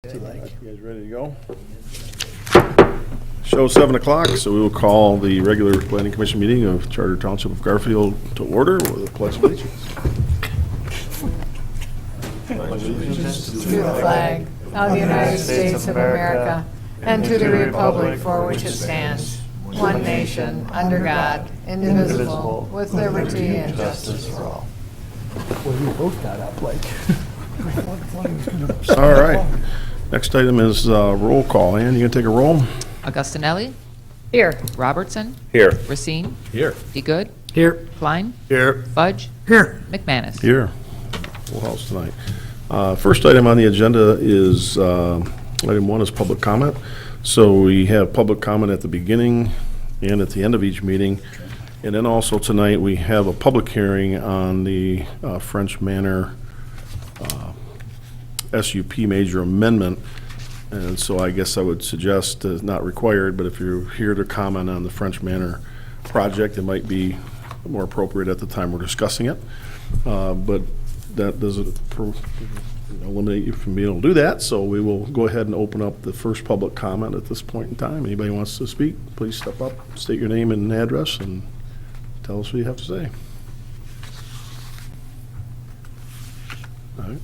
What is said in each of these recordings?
You guys ready to go? Show 7 o'clock, so we will call the regular planning commission meeting of Charter Township of Garfield to order with a pledge of allegiance. To the flag of the United States of America and to the republic for which it stands, one nation, under God, indivisible, with liberty and justice for all. Well, you both got up like. All right. Next item is roll call. Ann, you gonna take a roll? Augustinelli, Here. Robertson, Here. Racine, Here. Be Good, Here. Klein, Here. Fudge, Here. McManus. Here. Full house tonight. First item on the agenda is, item 1 is public comment. So we have public comment at the beginning and at the end of each meeting. And then also tonight, we have a public hearing on the French Manor SUP major amendment. And so I guess I would suggest, not required, but if you're here to comment on the French Manor project, it might be more appropriate at the time we're discussing it. But that doesn't eliminate you from being able to do that, so we will go ahead and open up the first public comment at this point in time. Anybody wants to speak, please step up, state your name and address, and tell us what you have to say. All right.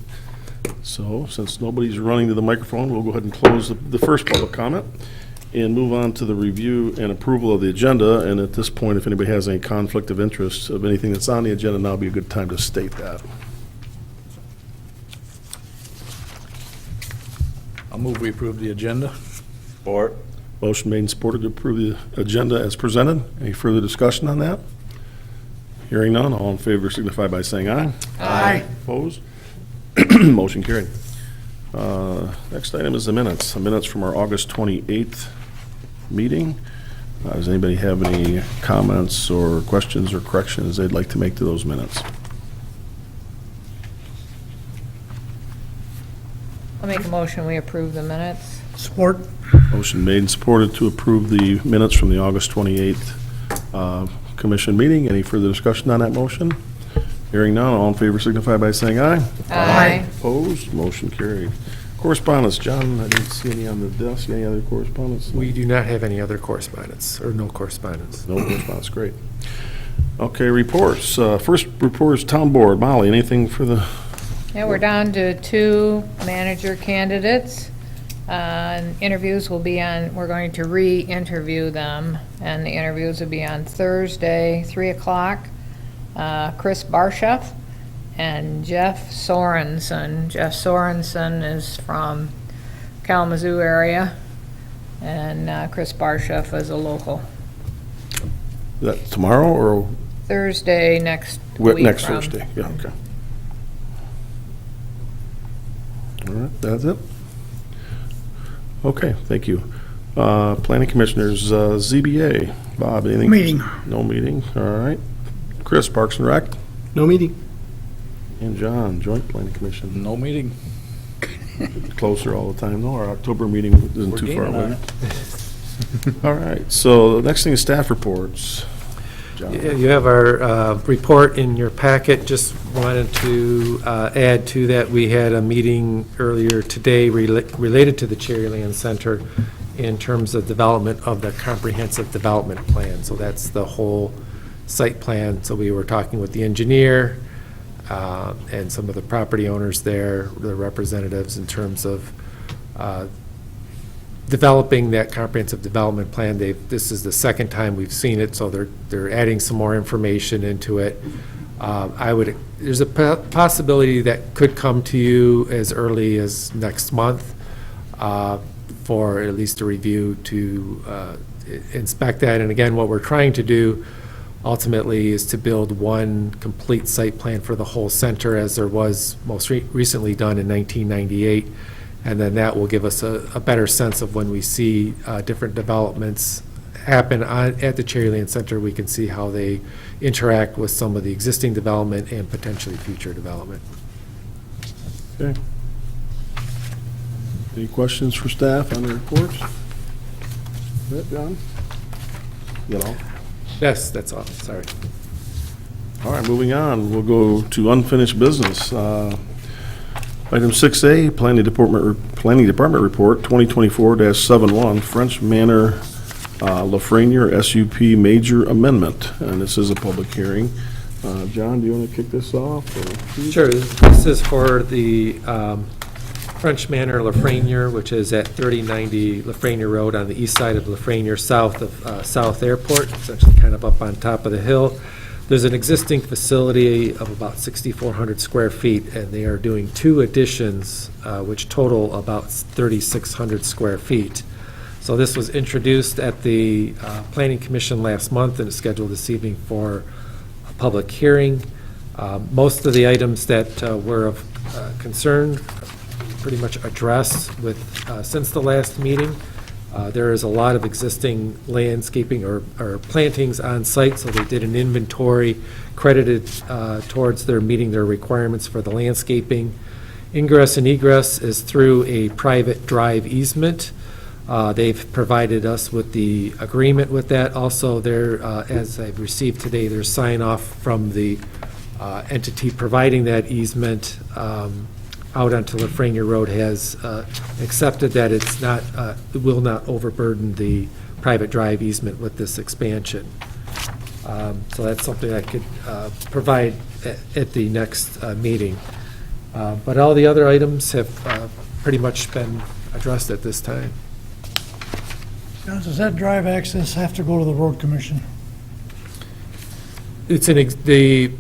So, since nobody's running to the microphone, we'll go ahead and close the first public comment and move on to the review and approval of the agenda. And at this point, if anybody has any conflict of interest of anything that's on the agenda, now would be a good time to state that. I'll move we approve the agenda. Support. Motion made and supported to approve the agenda as presented. Any further discussion on that? Hearing none, all in favor signify by saying aye. Aye. Opposed? Motion carried. Next item is the minutes. The minutes from our August 28th meeting. Does anybody have any comments or questions or corrections they'd like to make to those minutes? I'll make a motion, we approve the minutes. Support. Motion made and supported to approve the minutes from the August 28th commission meeting. Any further discussion on that motion? Hearing none, all in favor signify by saying aye. Aye. Opposed? Motion carried. Correspondence, John, I didn't see any on the desk. Any other correspondence? We do not have any other correspondence, or no correspondence. No correspondence, great. Okay, reports. First report is Town Board. Molly, anything for the, Yeah, we're down to 2 manager candidates. Interviews will be on, we're going to re-interview them, and the interviews will be on Thursday, 3 o'clock. Chris Barshoff and Jeff Sorensen. Jeff Sorensen is from Kalamazoo area, and Chris Barshoff is a local. is that tomorrow or? Thursday next week. Next from- Thursday, yeah, okay. All right, that's it? Okay, thank you. Planning Commissioners, ZBA. Bob, anything? Meeting. No meeting, all right. Chris, Parks and Rec? No meeting. And John, Joint Planning Commission. No meeting. Closer all the time, though. Our October meeting isn't We're too far gaining on away. All right, so the next thing is staff reports. John. Yeah, you have our report in your packet. Just wanted to add to that, we had a meeting earlier today related to the Cherryland Center in terms of development of the comprehensive development plan. So that's the whole site plan. So we were talking with the engineer and some of the property owners there, the representatives, in terms of developing that comprehensive development plan. This is the second time we've seen it, so they're adding some more information into it. There's a possibility that could come to you as early as next month for at least a review to inspect that. And again, what we're trying to do ultimately is to build one complete site plan for the whole center, as there was most recently done in 1998. And then that will give us a better sense of when we see different developments happen at the Cherryland Center, we can see how they interact with some of the existing development and potentially future development. Okay. Any questions for staff on the reports? That, John? You know? Yes, that's all, sorry. All right, moving on. We'll go to unfinished business. Item 6A, Planning Department Report 2024-71, French Manor Lafreniere SUP Major Amendment. And this is a public hearing. John, do you want to kick this off? Or? Sure. This is for the French Manor Lafreniere, which is at 3090 Lafreniere Road on the east side of Lafreniere, south of South Airport. It's actually kind of up on top of the hill. There's an existing facility of about 6,400 square feet, and they are doing 2 additions, which total about 3,600 square feet. So this was introduced at the Planning Commission last month and is scheduled this evening for a public hearing. Most of the items that were of concern pretty much addressed with since the last meeting. There is a lot of existing landscaping or plantings on site, so they did an inventory credited towards their meeting their requirements for the landscaping. Ingress and egress is through a private drive easement. They've provided us with the agreement with that. Also, there, as I've received today, there's sign off from the entity providing that easement out onto Lafreniere Road has accepted that it's not, it will not overburden the private drive easement with this expansion. So that's something I could provide at the next meeting. But all the other items have pretty much been addressed at this time. Now, does that drive access have to go to the road commission? It's the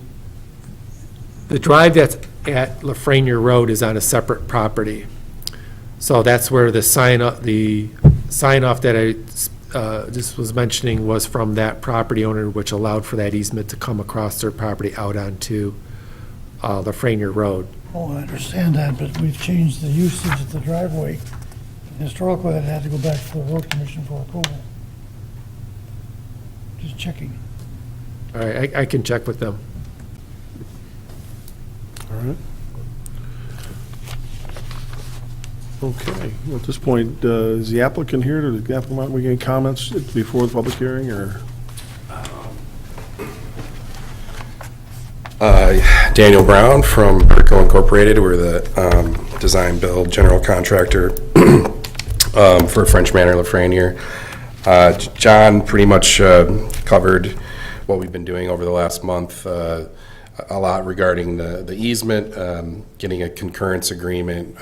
drive that's at Lafreniere Road is on a separate property. So that's where the sign off that I just was mentioning was from that property owner, which allowed for that easement to come across their property out onto Lafreniere Road. Oh, I understand that, but we've changed the usage of the driveway. Historically, that had to go back to the road commission for approval. Just checking. All right, I can check with them. All right. Okay, well, at this point, is the applicant here? Did the applicant want to make any comments before the public hearing, or? Daniel Brown from Vertical Incorporated. We're the design build general contractor for French Manor Lafreniere. John pretty much covered what we've been doing over the last month, a lot regarding the easement, getting a concurrence agreement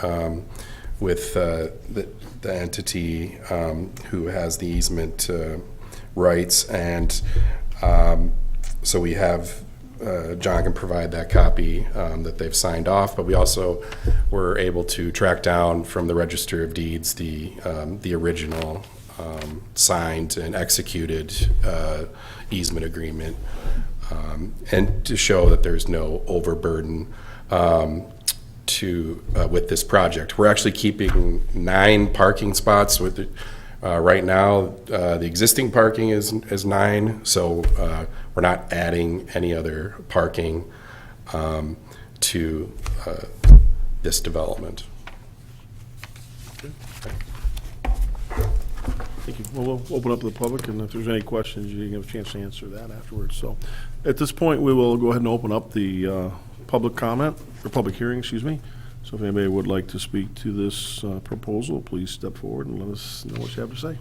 with the entity who has the easement rights, and so we have John can provide that copy that they've signed off, but we also were able to track down from the Register of Deeds the original signed and executed easement agreement, and to show that there's no overburden with this project. We're actually keeping 9 parking spots with it. Right now, the existing parking is 9, so we're not adding any other parking to this development. Thank you. Well, we'll open up to the public, and if there's any questions, you can have a chance to answer that afterwards. So at this point, we will go ahead and open up the public comment, or public hearing, excuse me. So if anybody would like to speak to this proposal, please step forward and let us know what you have to say.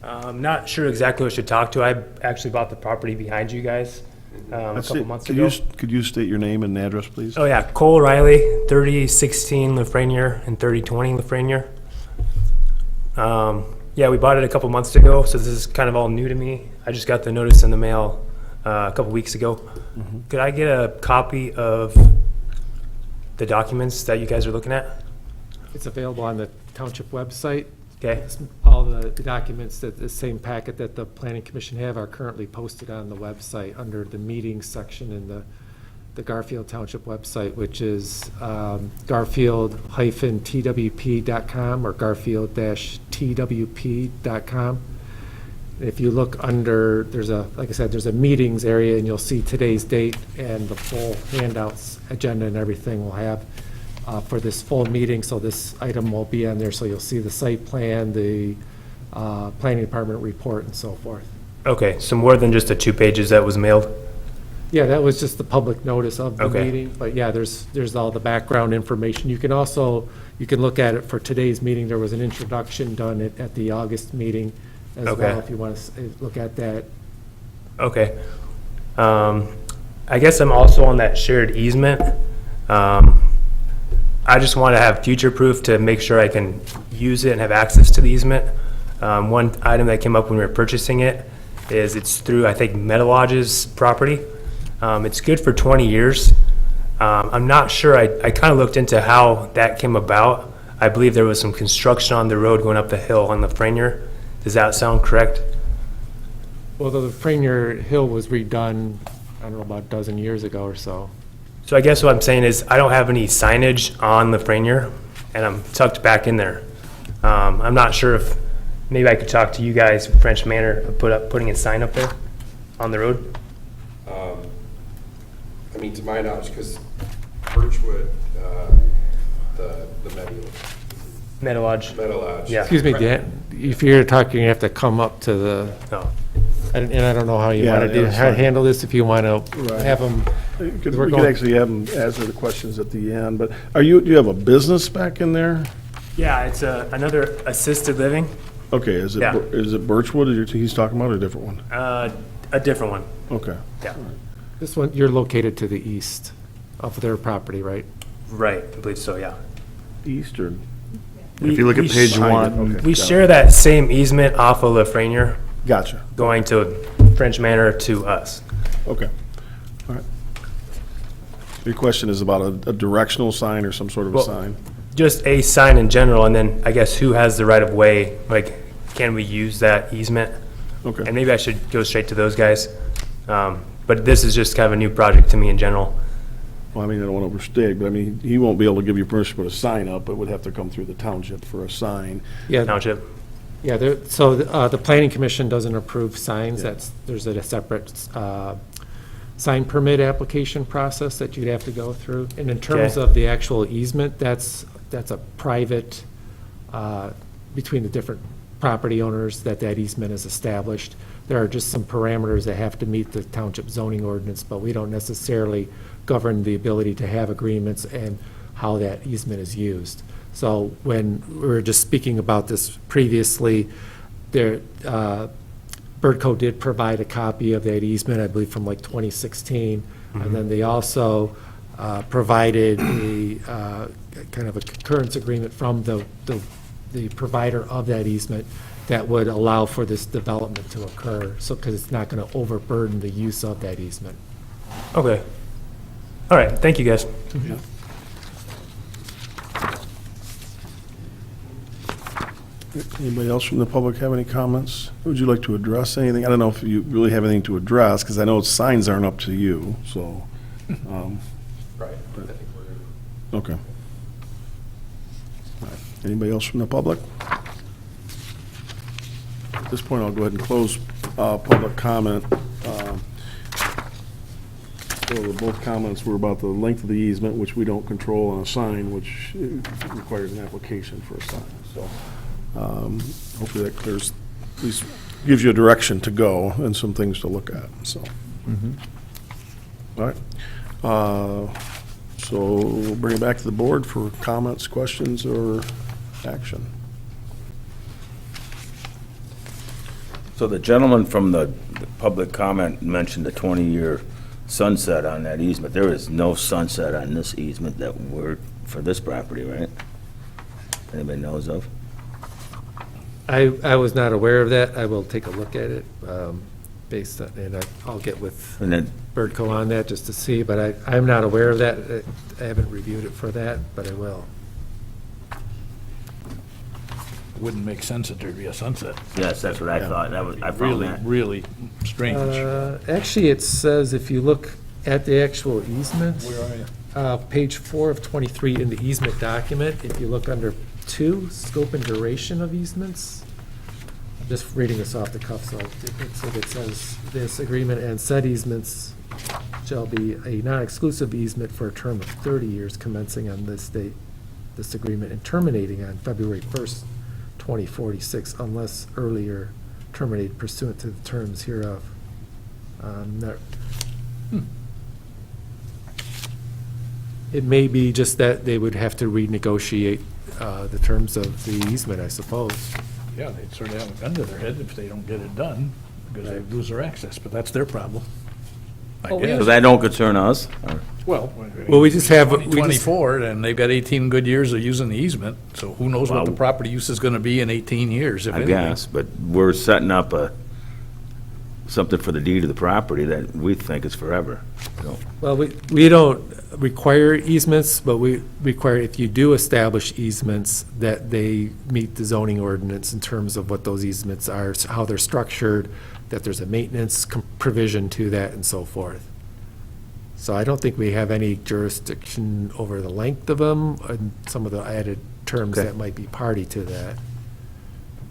I'm not sure exactly who I should talk to. I actually bought the property behind you guys a couple months ago. Could you state your name and address, please? Oh yeah, Cole Riley, 3016 Lafreniere and 3020 Lafreniere. Yeah, we bought it a couple months ago, so this is kind of all new to me. I just got the notice in the mail a couple weeks ago. Mm-hmm. Could I get a copy of the documents that you guys are looking at? It's available on the township website. Okay. All the documents, that the same packet that the Planning Commission have, are currently posted on the website under the meetings section in the Garfield Township website, which is garfield-twp.com or garfield-twp.com. If you look under, like I said, there's a meetings area, and you'll see today's date and the full handouts, agenda and everything we'll have for this full meeting. So this item will be on there, so you'll see the site plan, the planning department report, and so forth. Okay, so more than just the 2 pages that was mailed? Yeah, that was just the public notice of the Okay. meeting, but yeah, there's all the background information. You can also, you can look at it for today's meeting. There was an introduction done at the August meeting as Okay. well, if you want to look at that. Okay. I guess I'm also on that shared easement. I just want to have future proof to make sure I can use it and have access to the easement. One item that came up when we were purchasing it is it's through, I think, Metalodge's property. It's good for 20 years. I'm not sure, I kind of looked into how that came about. I believe there was some construction on the road going up the hill on the Frenier. Does that sound correct? Well, the Frenier Hill was redone, I don't know, about a dozen years ago or so. So I guess what I'm saying is I don't have any signage on the Frenier, and I'm tucked back in there. I'm not sure if, maybe I could talk to you guys, French Manor, putting a sign up there on the road? I mean, to my knowledge, because Birchwood, the Meadow Lodge? Meadow Lodge. Yeah. Excuse me, Dan, if you're talking, you have to come up to the, No. and I don't know how you Yeah, want to yeah, that's fine. handle this, if you want to Right. have them. We We're could going- actually have them answer the questions at the end, but do you have a business back in there? Yeah, it's another assisted living, Okay, is Yeah. it Birchwood he's talking about, or a different one? a different one, Okay. yeah. This one, you're located to the east of their property, right? Right, I believe so, yeah. Eastern. If you look at We page Signed it, one, okay. We got it. share that same easement off of Lafreniere, Gotcha, going to French Manor to us. okay, all right. Your question is about a directional sign or some sort of a Well- sign? Just a sign in general, and then I guess who has the right of way, like, can we use that easement? And Okay, maybe I should go straight to those guys. But this is just kind of a new project to me in general. well, I mean, I don't want to overstate, but I mean, he won't be able to give you permission to put a sign up, it would have to come through the township for a sign. Yeah, Township, yeah, so the planning commission doesn't approve signs, there's a separate sign permit application process that you'd have to go through. And in terms Okay. of the actual easement, that's a private, between the different property owners that easement is established. There are just some parameters that have to meet the township zoning ordinance, but we don't necessarily govern the ability to have agreements and how that easement is used. So when we were just speaking about this previously, there, Birdco did provide a copy of that easement, I believe from like 2016. And then they also provided a kind of a concurrence agreement from the provider of that easement that would allow for this development to occur, so, because it's not going to overburden the use of that easement. okay. All right, thank you, guys. Anybody else from the public have any comments? Would you like to address anything? I don't know if you really have anything to address, because I know signs aren't up to you, so, Right. I think we're okay. All right. Anybody else from the public? At this point, I'll go ahead and close public comment. So both comments were about the length of the easement, which we don't control on a sign, which requires an application for a sign, so hopefully that clears, at least gives you a direction to go and some things to look at, so. All right. So we'll bring it back to the board for comments, questions, or action. so the gentleman from the public comment mentioned the 20-year sunset on that easement. There is no sunset on this easement that we're, for this property, right? Anybody knows of? I was not aware of that. I will take a look at it, based on, and I'll get with And then, Birdco on that just to see, but I'm not aware of that. I haven't reviewed it for that, but I will. Wouldn't make sense that there'd be a sunset. yes, that's what I thought. That was, I found Really, that. really strange. Actually, it says, if you look at the actual easement, Where are you? page 4 of 23 in the easement document, if you look under 2, scope and duration of easements, I'm just reading this off the cuff, so it says, this agreement and said easements shall be a non-exclusive easement for a term of 30 years commencing on this date, this agreement, and terminating on February 1st, 2046, unless earlier terminated pursuant to the terms hereof. It may be just that they would have to renegotiate the terms of the easement, I suppose. Yeah, they'd sort of have a gun to their head if they don't get it done, because they lose their access, but that's their problem. I Well, we- So guess. that don't concern us? or- Well, we just have- we just- 2024, and they've got 18 good years of using the easement, so who knows what the Wow. property use is gonna be in 18 years, if I anything. guess, but we're setting up something for the deed of the property that we think is forever. So, Well, we don't require easements, but we require, if you do establish easements, that they meet the zoning ordinance in terms of what those easements are, how they're structured, that there's a maintenance provision to that, and so forth. So I don't think we have any jurisdiction over the length of them, and some of the added terms Okay. that might be party to that.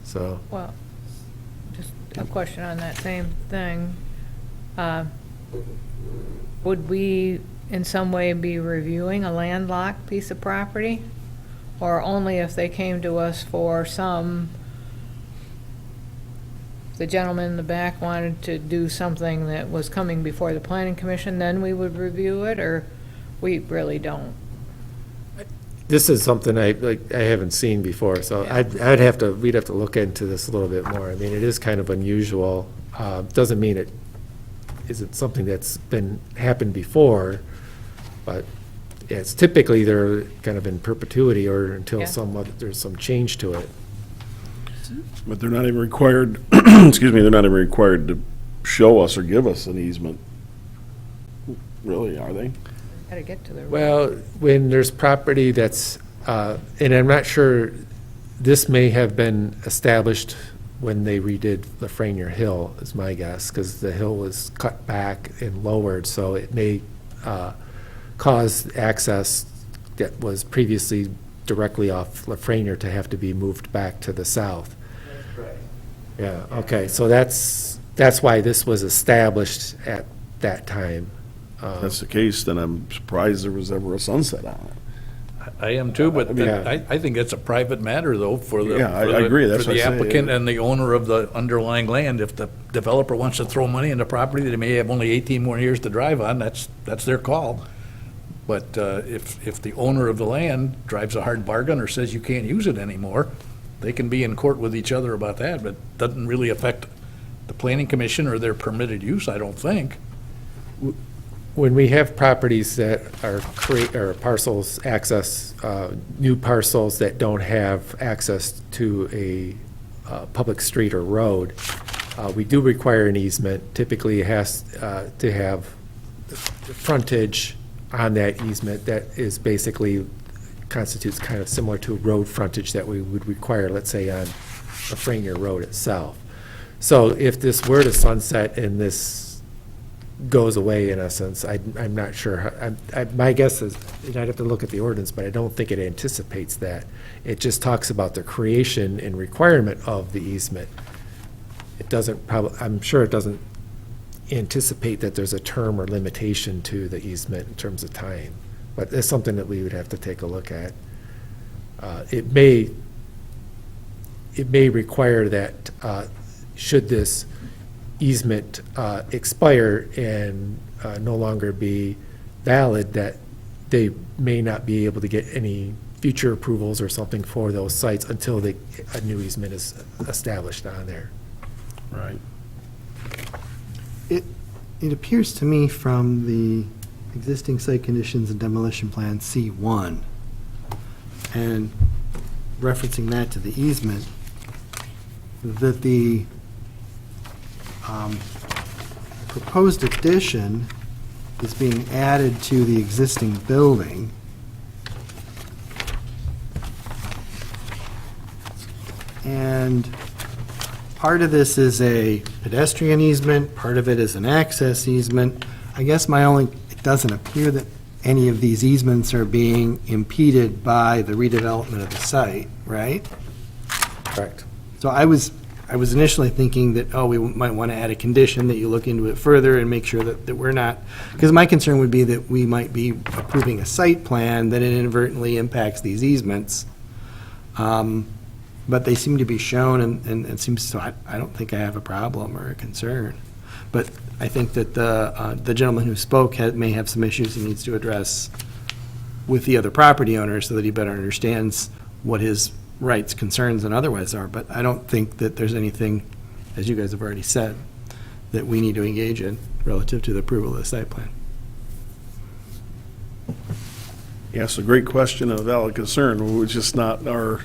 So, Well, just a question on that same thing. Would we in some way be reviewing a landlocked piece of property? Or only if they came to us for the gentleman in the back wanted to do something that was coming before the planning commission, then we would review it, or we really don't? this is something I haven't seen before, so Yeah. we'd have to look into this a little bit more. I mean, it is kind of unusual. Doesn't mean it isn't something that's happened before, but it's typically they're kind of in perpetuity or until Yeah. there's some change to it. But they're not even required, excuse me, they're not even required to show us or give us an easement. Really, are they? Gotta get to the. Well, when there's property that's, and I'm not sure, this may have been established when they redid Lafreniere Hill, is my guess, because the hill was cut back and lowered, so it may cause access that was previously directly off Lafreniere to have to be moved back to the south. That's right. Yeah, okay, so that's why this was established at that time. If that's the case, then I'm surprised there was ever a sunset on it. I am too, but Yeah. I think it's a private matter, though, for the. Yeah, I for the- agree. That's For what the I say. applicant and the owner of the underlying land. If the developer wants to throw money in the property, they may have only 18 more years to drive on, that's their call. But if the owner of the land drives a hard bargain or says you can't use it anymore, they can be in court with each other about that, but doesn't really affect the planning commission or their permitted use, I don't think. When we have properties that are or parcels access, new parcels that don't have access to a public street or road, we do require an easement. Typically, it has to have frontage on that easement that is basically constitutes kind of similar to road frontage that we would require, let's say, on the Franier Road itself. So if this were to sunset and this goes away in essence, I'm not sure. My guess is, and I'd have to look at the ordinance, but I don't think it anticipates that. It just talks about the creation and requirement of the easement. It doesn't I'm sure it doesn't anticipate that there's a term or limitation to the easement in terms of time. But it's something that we would have to take a look at. It may require that, should this easement expire and no longer be valid, that they may not be able to get any future approvals or something for those sites until a new easement is established on there. Right. It appears to me from the existing site conditions and demolition plan C1, and referencing that to the easement, that the proposed addition is being added to the existing building. And part of this is a pedestrian easement, part of it is an access easement. I guess it doesn't appear that any of these easements are being impeded by the redevelopment of the site, right? Correct. So I was initially thinking that, we might want to add a condition that you look into it further and make sure that we're not, because my concern would be that we might be approving a site plan that inadvertently impacts these easements. But they seem to be shown, and it seems, so I don't think I have a problem or a concern. But I think that the gentleman who spoke may have some issues he needs to address with the other property owner so that he better understands what his rights, concerns, and otherwise are. But I don't think that there's anything, as you guys have already said, that we need to engage in relative to the approval of the site plan. Yes, a great question and a valid concern. It's just not our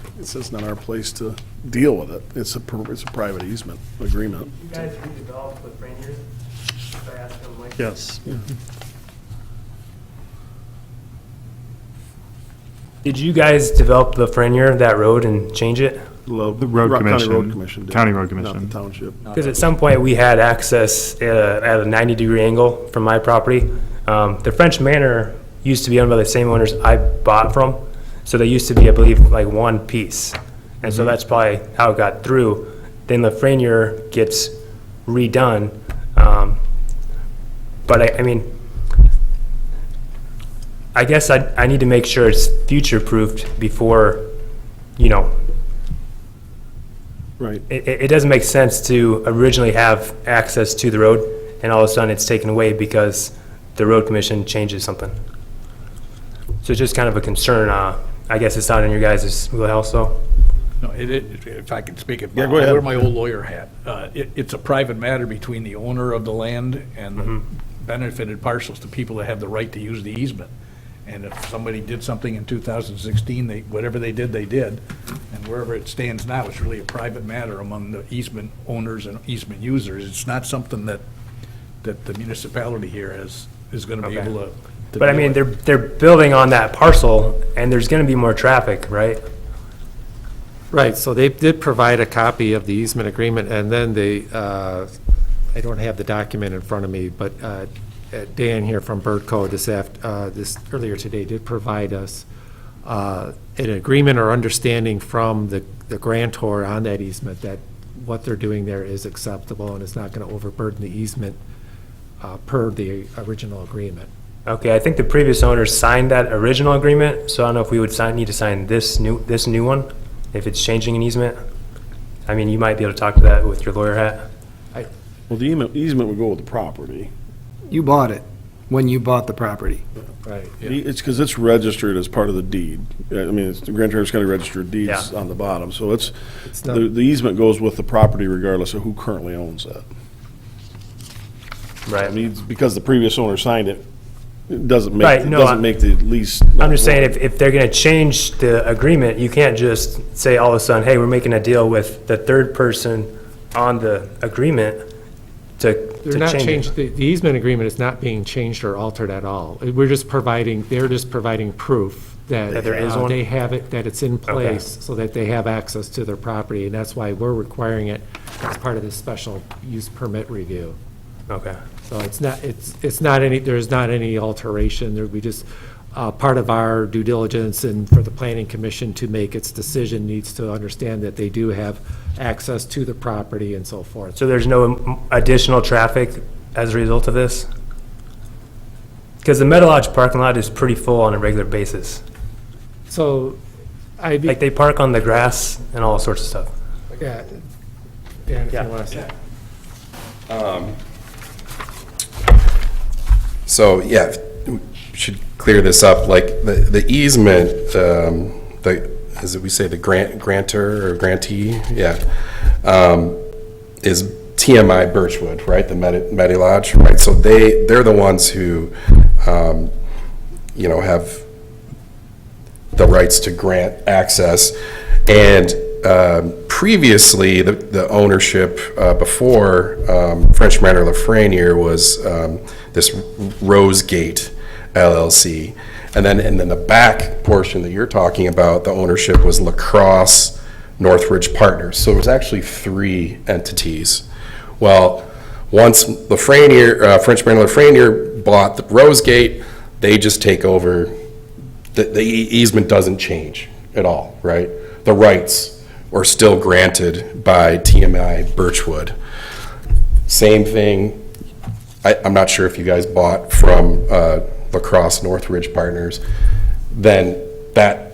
place to deal with it. It's a private easement agreement. You guys redeveloped with Rainier? If I ask them, like- Yes. Did you guys develop the Frenier, that road, and change it? The Road County Road Commission. Commission did. County Road Not Commission. the township. Because at some point, we had access at a 90-degree angle from my property. The French Manor used to be owned by the same owners I bought from, so they used to be, I believe, like one piece. And so that's probably how it got through. Then the Frenier gets redone. But I mean, I guess I need to make sure it's future-proofed before, you know, Right. it doesn't make sense to originally have access to the road, and all of a sudden it's taken away because the road commission changes something. So it's just kind of a concern. I guess it's not in your guys' wheelhouse, though. No, if I can speak, Yeah, go ahead. I wear my old lawyer hat. It's a private matter between the owner of the land and the benefited parcels, the people that have the right to use the easement. And if somebody did something in 2016, whatever they did, they did. And wherever it stands now, it's really a private matter among the easement owners and easement users. It's not something that the municipality here is going to be Okay. able to. But I mean, they're building on that parcel, and there's going to be more traffic, right? Right, so they did provide a copy of the easement agreement, and then they, I don't have the document in front of me, but Dan here from Birdco this earlier today did provide us an agreement or understanding from the grantor on that easement that what they're doing there is acceptable and it's not going to overburden the easement per the original agreement. Okay, I think the previous owners signed that original agreement, so I don't know if we would need to sign this new one, if it's changing an easement. I mean, you might be able to talk to that with your lawyer hat. Well, the easement would go with the property. You bought it when you bought the property. Right. It's because it's registered as part of the deed. I mean, it's the Grand Traverse County Registered Deeds Yeah. on the bottom. So it's, not- the easement goes with the property regardless of who currently owns it. I Right. mean, it's because the previous owner signed it, it doesn't make, Right, it no, doesn't make the lease. I'm just saying, if they're gonna change the agreement, you can't just say all of a sudden, hey, we're making a deal with the third person on the agreement to They're not change changed, it. the easement agreement is not being changed or altered at all. They're just providing proof that. That there is one? They have it, that it's in place, so that they have access to their property, and that's why we're requiring it as part of this special use permit review. Okay. So it's not any, there's not any alteration, there, we just, part of our due diligence and for the planning commission to make its decision needs to understand that they do have access to the property and so forth. So there's no additional traffic as a result of this? Because the Meadow Lodge parking lot is pretty full on a regular basis. So, Like, they park on the grass and all sorts of stuff. yeah, Dan, if Yeah. you want to say. So, yeah, we should clear this up, like, the easement, as we say, the grantor or grantee, yeah, is TMI Birchwood, right, the Medi Lodge, right? So they're the ones who, you know, have the rights to grant access. And previously, the ownership before French Manor Lafreniere was this Rose Gate LLC. And then in the back portion that you're talking about, the ownership was Lacrosse Northridge Partners. So it was actually 3 entities. Well, once Lafreniere, French Manor Lafreniere bought the Rose Gate, they just take over. The easement doesn't change at all, right? The rights are still granted by TMI Birchwood. Same thing, I'm not sure if you guys bought from Lacrosse Northridge Partners, then that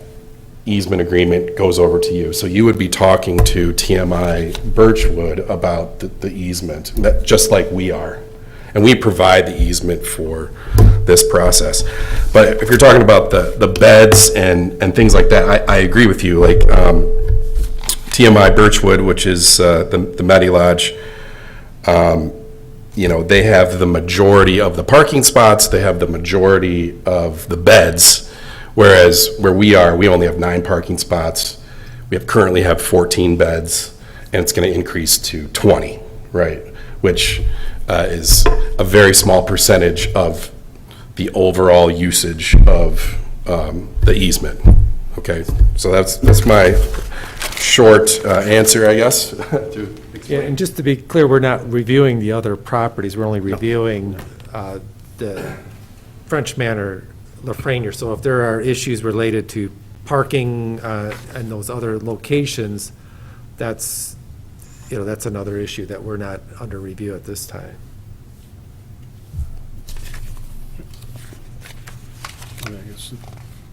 easement agreement goes over to you. So you would be talking to TMI Birchwood about the easement, just like we are. And we provide the easement for this process. But if you're talking about the beds and things like that, I agree with you. Like TMI Birchwood, which is the Medi Lodge, they have the majority of the parking spots, they have the majority of the beds, whereas where we are, we only have 9 parking spots. We currently have 14 beds, and it's going to increase to 20, right? Which is a very small percentage of the overall usage of the easement. Okay, so that's my short answer, I guess. to Yeah, and just to be clear, we're not reviewing the other properties, we're only reviewing the French Manor, Lafreniere. So if there are issues related to parking and those other locations, that's another issue that we're not under review at this time.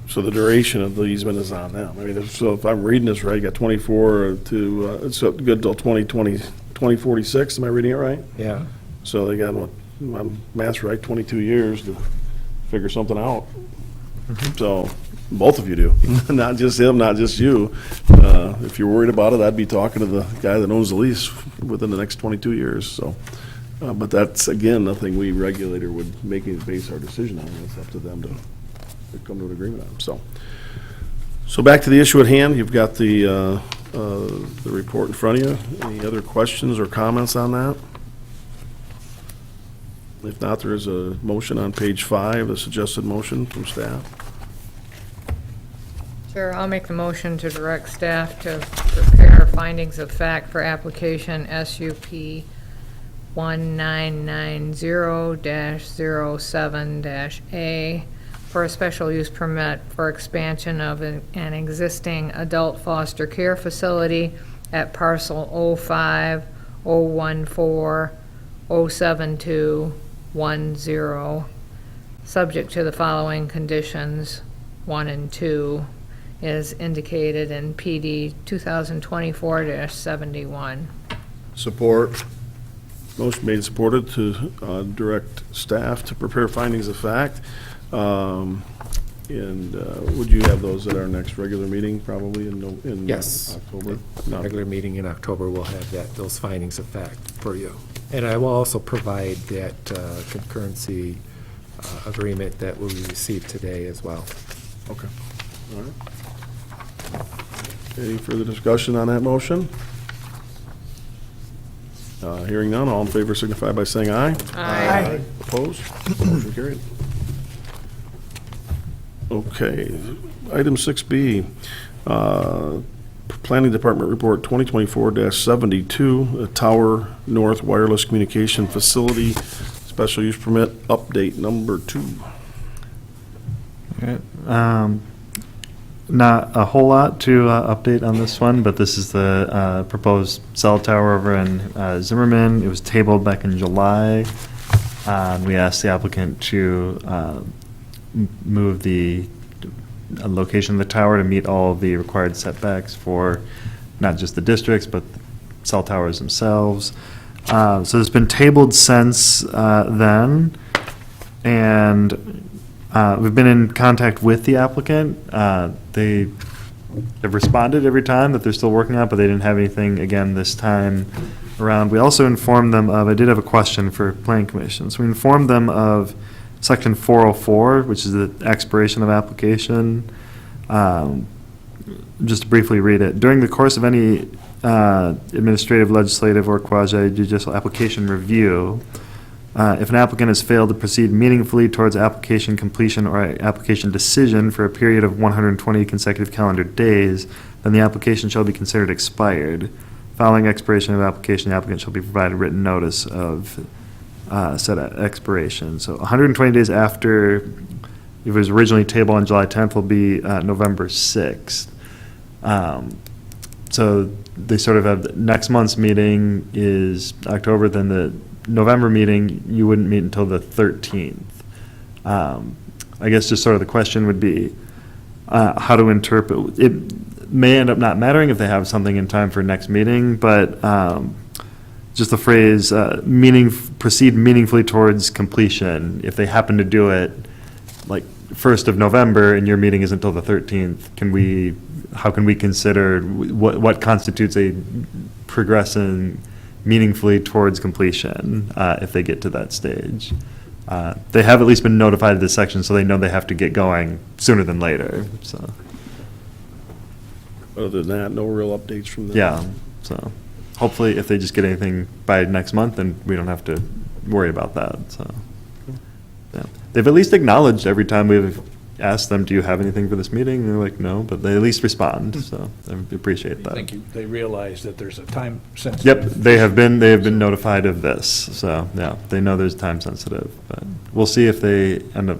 So the duration of the easement is on them. I mean, so if I'm reading this right, you got 24 to, it's good till 2046, am I reading it right? Yeah. So they got, what, my math's right, 22 years to figure something out. So, both of you do, not just him, not just you. If you're worried about it, I'd be talking to the guy that owns the lease within the next 22 years, so. But that's, again, nothing we regulator would base our decision on. It's up to them to come to an agreement on, so back to the issue at hand. You've got the report in front of you. Any other questions or comments on that? If not, there is a motion on page 5, a suggested motion from staff. Sure, I'll make the motion to direct staff to prepare findings of fact for application SUP 1990-07-A for a special use permit for expansion of an existing adult foster care facility at parcel 05-014-072-10, subject to the following conditions, 1 and 2, is indicated in PD 2024-71. Support. Motion made and supported to direct staff to prepare findings of fact. Would you have those at our next regular meeting, probably in Yes. October? Regular meeting in October, we'll have those findings of fact for you. And I will also provide that concurrency agreement that we received today as well. Okay. All right. Any further discussion on that motion? Hearing none, all in favor signify by saying aye. Aye. Opposed? Motion carried. Okay, item 6B, Planning Department Report 2024-72, Tower North Wireless Communication Facility, Special Use Permit, update number 2. Okay. Not a whole lot to update on this one, but this is the proposed cell tower over in Zimmerman. It was tabled back in July. We asked the applicant to move the location of the tower to meet all of the required setbacks for not just the districts, but cell towers themselves. So it's been tabled since then, and we've been in contact with the applicant. They have responded every time that they're still working on it, but they didn't have anything again this time around. We also informed them of, I did have a question for Planning Commission. So we informed them of Section 404, which is the expiration of application. Just to briefly read it. During the course of any administrative, legislative, or quasi-judicial application review, if an applicant has failed to proceed meaningfully towards application completion or application decision for a period of 120 consecutive calendar days, then the application shall be considered expired. Following expiration of application, the applicant shall be provided written notice of said expiration. So 120 days after it was originally tabled on July 10th will be November 6th. So they sort of have, next month's meeting is October, then the November meeting, you wouldn't meet until the 13th. I guess just sort of the question would be how to interpret. It may end up not mattering if they have something in time for next meeting, but just the phrase proceed meaningfully towards completion, if they happen to do it like 1st of November and your meeting is until the 13th, how can we consider what constitutes a progressing meaningfully towards completion if they get to that stage? They have at least been notified of this section, so they know they have to get going sooner than later, so, Other than that, no real updates from them. yeah, so hopefully if they just get anything by next month, then we don't have to worry about that, so. Yeah. They've at least acknowledged every time we've asked them, do you have anything for this meeting? And they're like, no, but they at least respond, so I appreciate that. Thank you. They realize that there's a time sensitive. Yep, they have been notified of this, so, yeah, they know there's time sensitive, but we'll see if they end up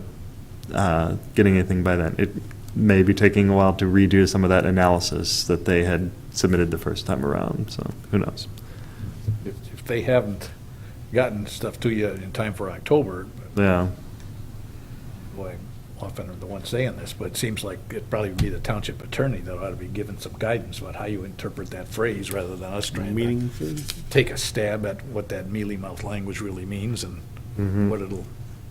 getting anything by then. It may be taking a while to redo some of that analysis that they had submitted the first time around, so who knows? If they haven't gotten stuff to you in time for October, Yeah, boy, often are the ones saying this, but it seems like it'd probably be the township attorney that ought to be given some guidance about how you interpret that phrase rather than us trying to Meeting, take a stab at what that mealy-mouthed language really means and Mhm. what it'll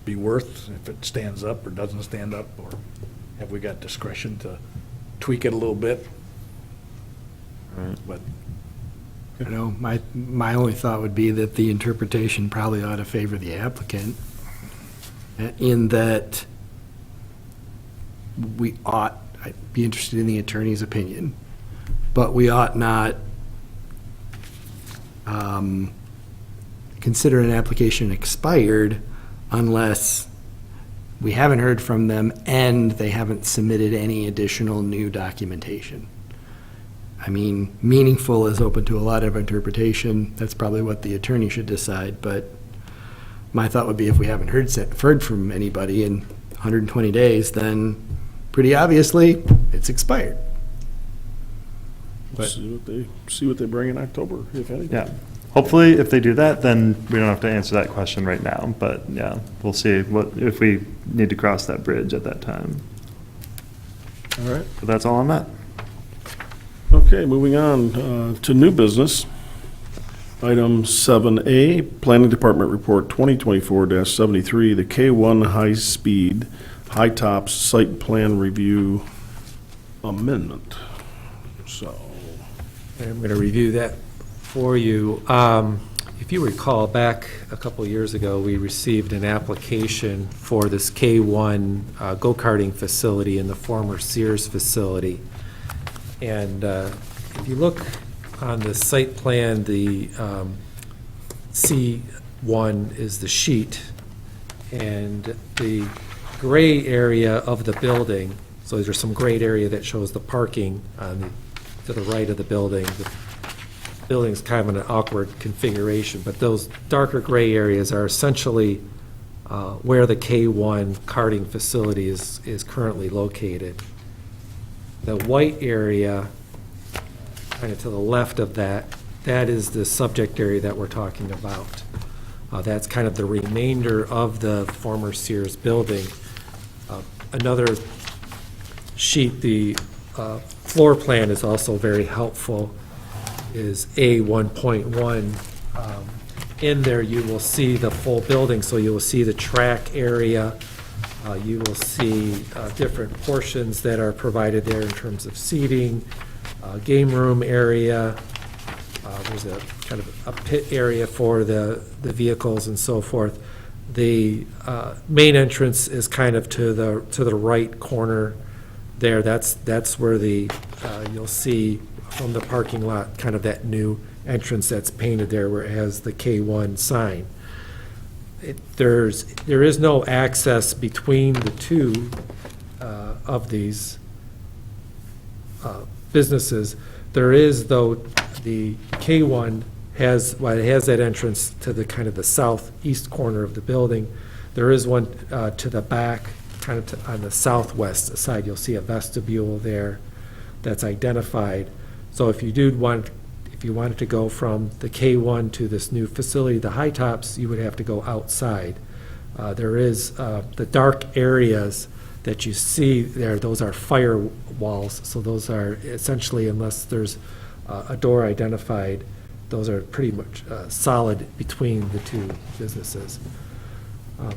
be worth, if it stands up or doesn't stand up, or have we got discretion to tweak it a little bit? Right. But You know, my only thought would be that the interpretation probably ought to favor the applicant, in that we ought, I'd be interested in the attorney's opinion, but we ought not consider an application expired unless we haven't heard from them and they haven't submitted any additional new documentation. I mean, meaningful is open to a lot of interpretation. That's probably what the attorney should decide, but my thought would be if we haven't heard from anybody in 120 days, then pretty obviously, it's expired. But- see what they bring in October, if anything. yeah. Hopefully, if they do that, then we don't have to answer that question right now, but yeah, we'll see if we need to cross that bridge at that time. All right. But that's all on that. Okay, moving on to new business. Item 7A, Planning Department Report 2024-73, the K1 High-Speed, High Tops Site Plan Review Amendment. So, I'm going to review that for you. If you recall, back a couple years ago, we received an application for this K1 go-karting facility in the former Sears facility. And if you look on the site plan, the C1 is the sheet, and the gray area of the building, so there's some gray area that shows the parking to the right of the building. The building's kind of an awkward configuration, but those darker gray areas are essentially where the K1 karting facility is currently located. The white area, kind of to the left of that, that is the subject area that we're talking about. That's kind of the remainder of the former Sears building. Another sheet, the floor plan is also very helpful, is A1.1. In there, you will see the full building, so you will see the track area. You will see different portions that are provided there in terms of seating, game room area. There's a kind of a pit area for the vehicles and so forth. The main entrance is kind of to the right corner there. That's where you'll see from the parking lot, kind of that new entrance that's painted there where it has the K1 sign. There is no access between the two of these businesses. There is, though, the K1 has that entrance to the kind of the southeast corner of the building. There is one to the back, kind of on the southwest side. You'll see a vestibule there that's identified. So if you wanted to go from the K1 to this new facility, the High Tops, you would have to go outside. There is the dark areas that you see there, those are firewalls. So those are essentially, unless there's a door identified, those are pretty much solid between the two businesses.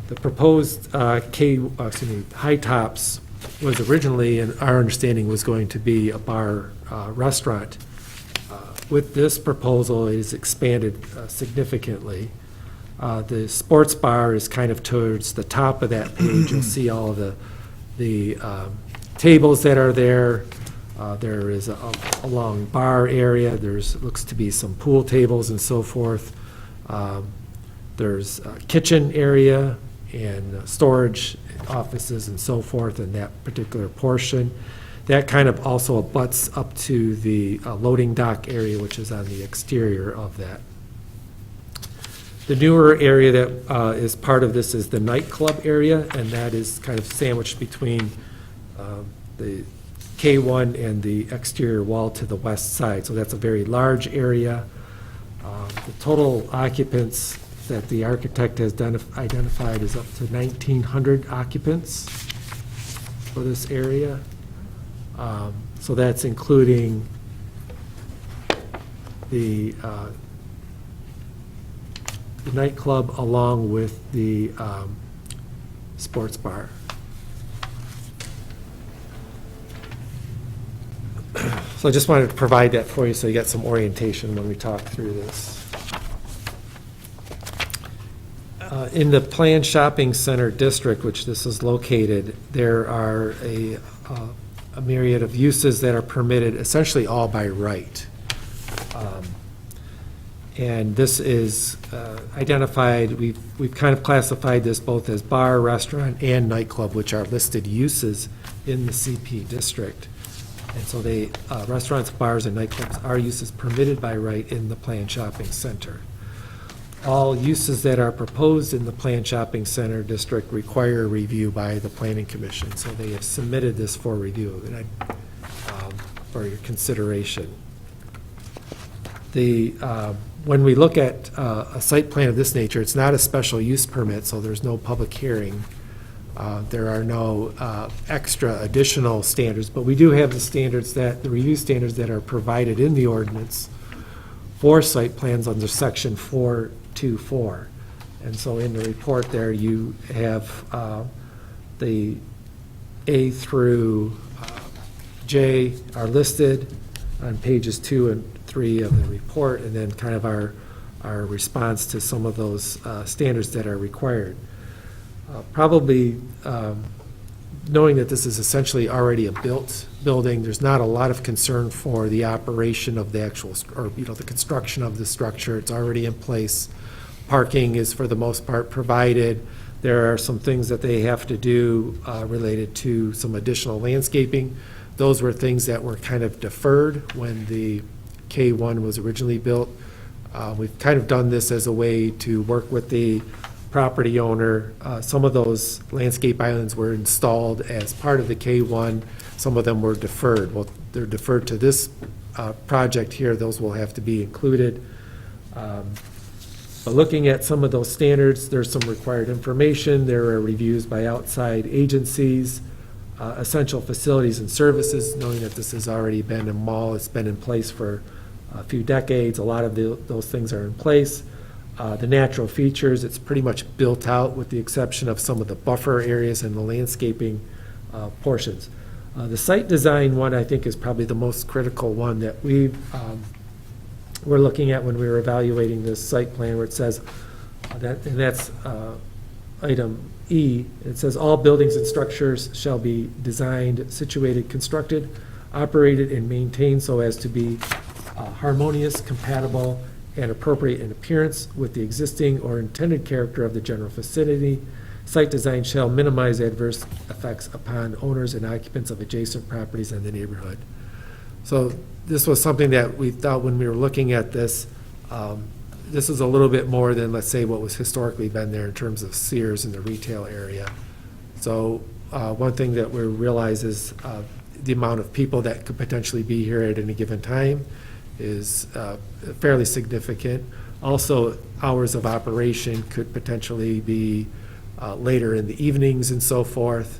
The proposed High Tops was originally, and our understanding was going to be a bar restaurant. With this proposal, it is expanded significantly. The sports bar is kind of towards the top of that page. You'll see all of the tables that are there. There is a long bar area. Looks to be some pool tables and so forth. There's a kitchen area and storage offices and so forth in that particular portion. That kind of also abuts up to the loading dock area, which is on the exterior of that. The newer area that is part of this is the nightclub area, and that is kind of sandwiched between the K1 and the exterior wall to the west side. So that's a very large area. The total occupants that the architect has identified is up to 1,900 occupants for this area. So that's including the nightclub along with the sports bar. So I just wanted to provide that for you so you get some orientation when we talk through this. In the planned shopping center district, which this is located, there are a myriad of uses that are permitted, essentially all by right. And this is identified, we've kind of classified this both as bar, restaurant, and nightclub, which are listed uses in the CP district. And so they, restaurants, bars, and nightclubs are uses permitted by right in the planned shopping center. All uses that are proposed in the planned shopping center district require review by the planning commission. So they have submitted this for review and for your consideration. When we look at a site plan of this nature, it's not a special use permit, so there's no public hearing. There are no extra additional standards, but we do have the review standards that are provided in the ordinance for site plans under section 424. And so in the report there, you have the A through J are listed on pages 2 and 3 of the report, and then kind of our response to some of those standards that are required. Probably knowing that this is essentially already a built building, there's not a lot of concern for the operation of the actual, or the construction of the structure. It's already in place. Parking is for the most part provided. There are some things that they have to do related to some additional landscaping. Those were things that were kind of deferred when the K1 was originally built. We've kind of done this as a way to work with the property owner. Some of those landscape islands were installed as part of the K1. Some of them were deferred. Well, they're deferred to this project here. Those will have to be included. But looking at some of those standards, there's some required information. There are reviews by outside agencies, essential facilities and services, knowing that this has already been a mall. It's been in place for a few decades. A lot of those things are in place. The natural features, it's pretty much built out with the exception of some of the buffer areas and the landscaping portions. The site design one, I think, is probably the most critical one that we're looking at when we were evaluating this site plan, where it says, and that's item E, it says all buildings and structures shall be designed, situated, constructed, operated, and maintained so as to be harmonious, compatible, and appropriate in appearance with the existing or intended character of the general vicinity. Site design shall minimize adverse effects upon owners and occupants of adjacent properties in the neighborhood. So this was something that we thought when we were looking at this, this is a little bit more than, let's say, what was historically been there in terms of Sears in the retail area. So one thing that we realize is the amount of people that could potentially be here at any given time is fairly significant. Also, hours of operation could potentially be later in the evenings and so forth.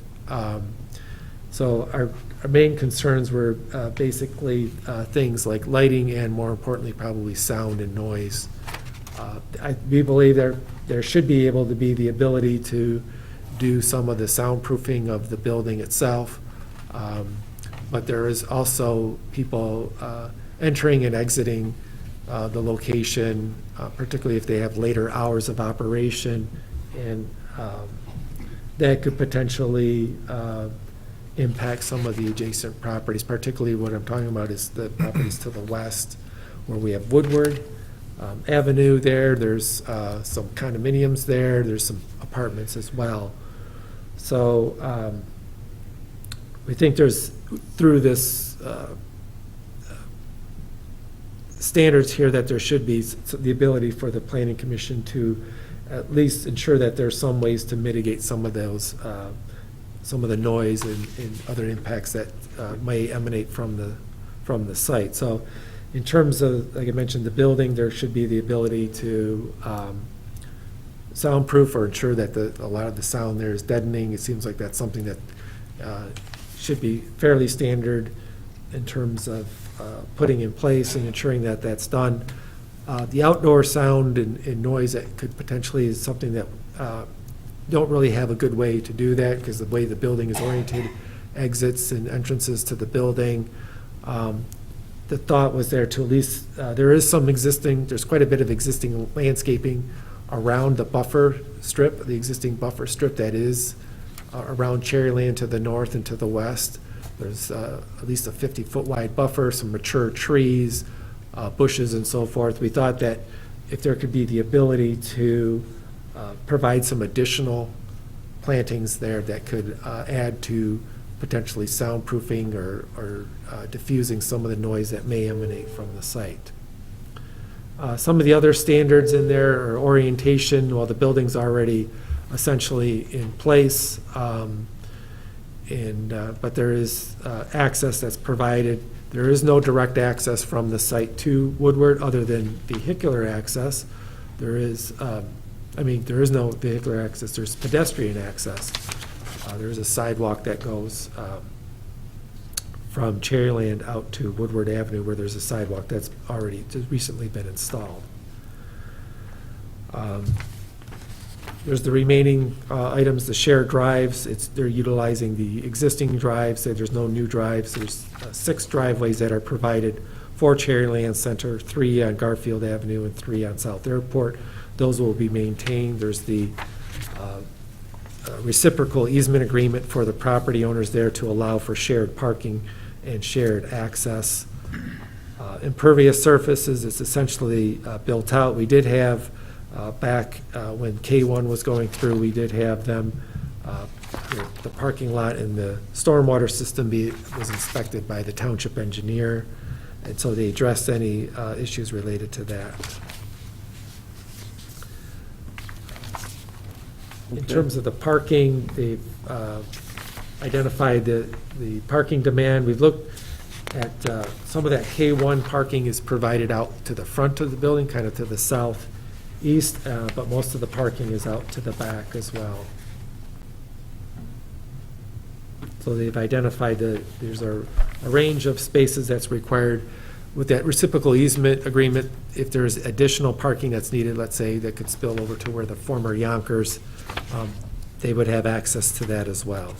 So our main concerns were basically things like lighting and, more importantly, probably sound and noise. We believe there should be able to be the ability to do some of the soundproofing of the building itself. But there is also people entering and exiting the location, particularly if they have later hours of operation. And that could potentially impact some of the adjacent properties, particularly what I'm talking about is the properties to the west, where we have Woodward Avenue there, there's some condominiums there, there's some apartments as well. So we think there's, through this standards here, that there should be the ability for the planning commission to at least ensure that there's some ways to mitigate some of those, some of the noise and other impacts that may emanate from the site. So in terms of, like I mentioned, the building, there should be the ability to soundproof or ensure that a lot of the sound there is deadening. It seems like that's something that should be fairly standard in terms of putting in place and ensuring that that's done. The outdoor sound and noise that could potentially is something that don't really have a good way to do that because the way the building is oriented, exits and entrances to the building. The thought was there to at least, there is some existing, there's quite a bit of existing landscaping around the buffer strip, the existing buffer strip that is around Cherryland to the north and to the west. There's at least a 50-foot wide buffer, some mature trees, bushes and so forth. We thought that if there could be the ability to provide some additional plantings there that could add to potentially soundproofing or diffusing some of the noise that may emanate from the site. Some of the other standards in there are orientation. Well, the building's already essentially in place, but there is access that's provided. There is no direct access from the site to Woodward other than vehicular access. There is, there is no vehicular access. There's pedestrian access. There's a sidewalk that goes from Cherryland out to Woodward Avenue, where there's a sidewalk that's already just recently been installed. There's the remaining items, the shared drives. They're utilizing the existing drives. So there's no new drives. There's 6 driveways that are provided for Cherryland Center, 3 on Garfield Avenue and 3 on South Airport. Those will be maintained. There's the reciprocal easement agreement for the property owners there to allow for shared parking and shared access. Impervious surfaces is essentially built out. We did have back when K1 was going through, we did have them, the parking lot and the stormwater system was inspected by the township engineer, and so they addressed any issues related to that. In terms of the parking, they've identified the parking demand. We've looked at some of that K1 parking is provided out to the front of the building, kind of to the southeast, but most of the parking is out to the back as well. So they've identified that there's a range of spaces that's required. With that reciprocal easement agreement, if there's additional parking that's needed, let's say that could spill over to where the former Yonkers, they would have access to that as well.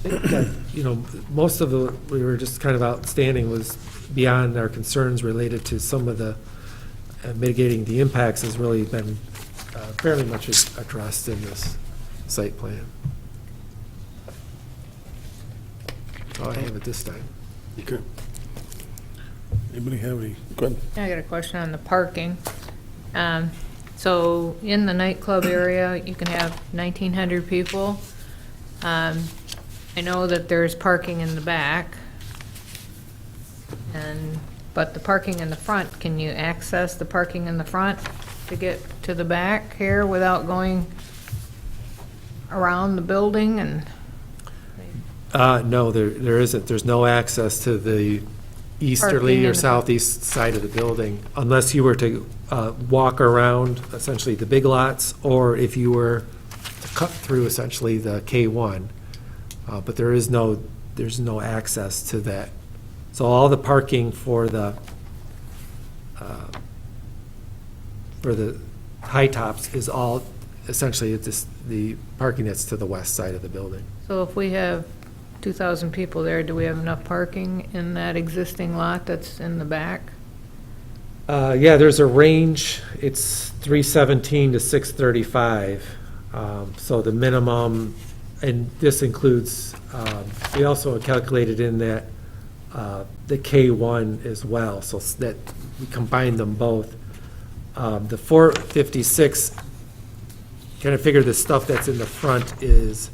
I think that, most of we were just kind of outstanding was beyond our concerns related to some of the mitigating the impacts has really been fairly much addressed in this site plan. All I have at this time. Okay. Anybody have any? Go ahead. I got a question on the parking. So in the nightclub area, you can have 1,900 people. I know that there's parking in the back, but the parking in the front, can you access the parking in the front to get to the back here without going around the building and? No, there isn't. There's no access to the easterly or southeast side of the building unless you were to walk around essentially the big lots, or if you were to cut through essentially the K1, but there's no access to that. So all the parking for the high tops is all, essentially, it's just the parking that's to the west side of the building. So if we have 2,000 people there, do we have enough parking in that existing lot that's in the back? Yeah, there's a range, it's 317 to 635. So the minimum, and this includes, we also calculated in that the K1 as well, so that we combined them both. The 456, kind of figure the stuff that's in the front is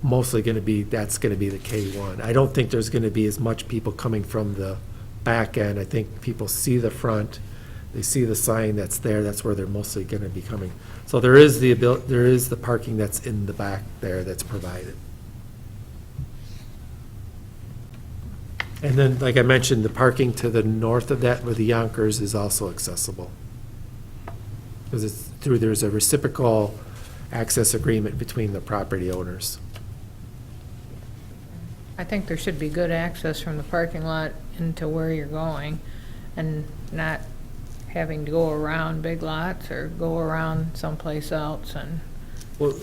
mostly going to be, that's going to be the K1. I don't think there's going to be as much people coming from the back end. I think people see the front, they see the sign that's there, that's where they're mostly going to be coming. So there is the parking that's in the back there that's provided. And then, like I mentioned, the parking to the north of that with the Yonkers is also accessible. Because it's through, there's a reciprocal access agreement between the property owners. I think there should be good access from the parking lot into where you're going, and not having to go around Big Lots or go around someplace else, and Well,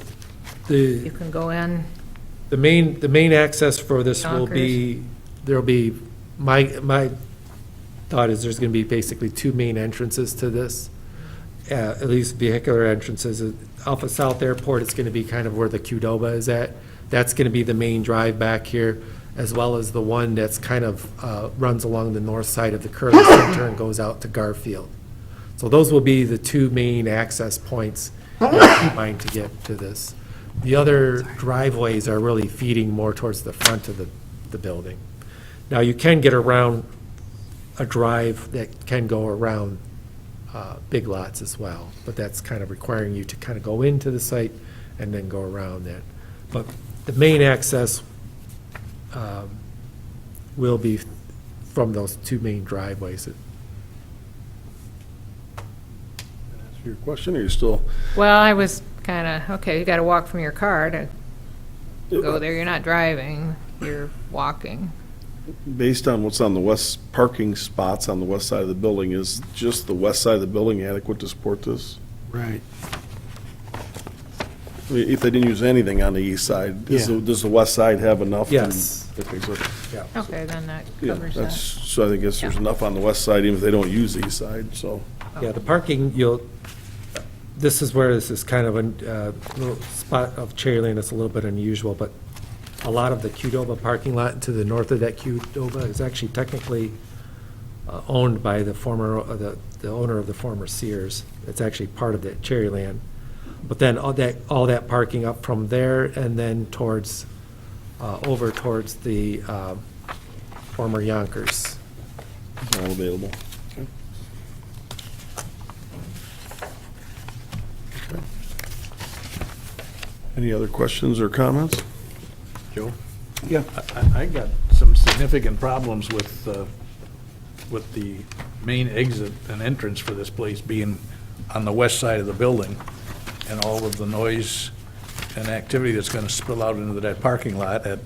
you can go in. the main access for this will be, there'll be, my thought is there's gonna be basically two main entrances to this. At least vehicular entrances. Off of South Airport, it's gonna be kind of where the Qdoba is at. That's gonna be the main drive back here, as well as the one that's kind of runs along the north side of the Curly Center and goes out to Garfield. So those will be the two main access points combined to get to this. The other driveways are really feeding more towards the front of the building. Now, you can get around a drive that can go around Big Lots as well, but that's kind of requiring you to kind of go into the site and then go around that. But the main access will be from those two main driveways. Answer your question, or you still? Well, I was kind of, okay, you got to walk from your car to go there. You're not driving, you're walking. Based on what's on the west, parking spots on the west side of the building, is just the west side of the building adequate to support this? Right. I mean, if they didn't use anything on the east side, does Yeah. the west side have enough? Yes. Okay, so, Okay, then that yeah, covers that's, that. so I guess there's enough on the west side, even if they don't use the east side, so. Yeah, the parking, this is where this is kind of a little spot of Cherryland that's a little bit unusual, but a lot of the Qdoba parking lot to the north of that Qdoba is actually technically owned by the former, the owner of the former Sears. It's actually part of that Cherryland. But then all that parking up from there and then towards, over towards the former Yonkers. All available. Okay. Okay. Any other questions or comments? Joe? Yeah. I got some significant problems with the main exit and entrance for this place being on the west side of the building, and all of the noise and activity that's gonna spill out into that parking lot at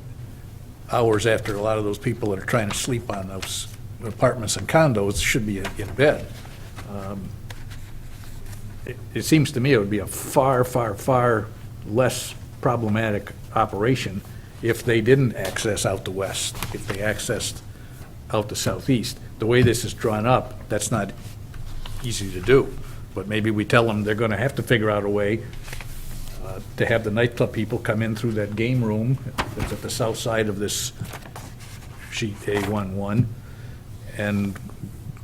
hours after a lot of those people that are trying to sleep on those apartments and condos should be in bed. It seems to me it would be a far, far, far less problematic operation if they didn't access out the west, if they accessed out the southeast. The way this is drawn up, that's not easy to do. But maybe we tell them they're gonna have to figure out a way to have the nightclub people come in through that game room that's at the south side of this sheet A11, and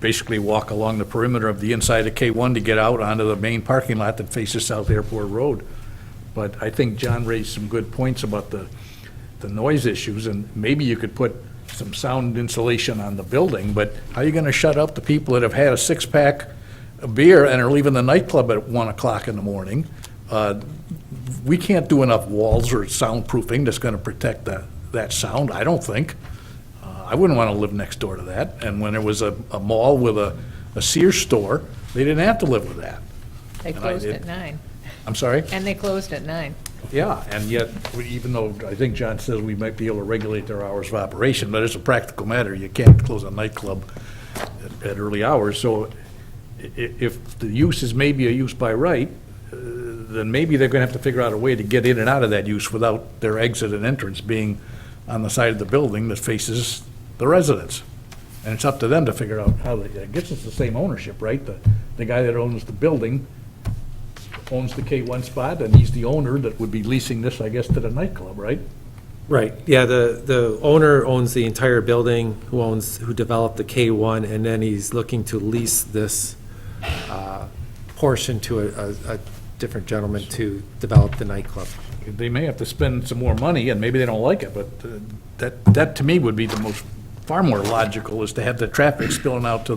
basically walk along the perimeter of the inside of K1 to get out onto the main parking lot that faces South Airport Road. But I think John raised some good points about the noise issues, and maybe you could put some sound insulation on the building, but how are you gonna shut up the people that have had a six-pack of beer and are leaving the nightclub at 1 o'clock in the morning? We can't do enough walls or soundproofing that's gonna protect that sound, I don't think. I wouldn't wanna live next door to that, and when there was a mall with a Sears store, they didn't have to live with that. They And I closed did. at 9, I'm sorry? and they closed at 9. Yeah, and yet, even though I think John says we might be able to regulate their hours of operation, but as a practical matter, you can't close a nightclub at early hours. So if the use is maybe a use by right, then maybe they're gonna have to figure out a way to get in and out of that use without their exit and entrance being on the side of the building that faces the residents. And it's up to them to figure out how they, I guess it's the same ownership, right? The guy that owns the building owns the K1 spot, and he's the owner that would be leasing this, I guess, to the nightclub, right? Right, yeah, the owner owns the entire building, who developed the K1, and then he's looking to lease this portion to a different gentleman to develop the nightclub. They may have to spend some more money, and maybe they don't like it, but that to me would be far more logical, is to have the traffic spilling out to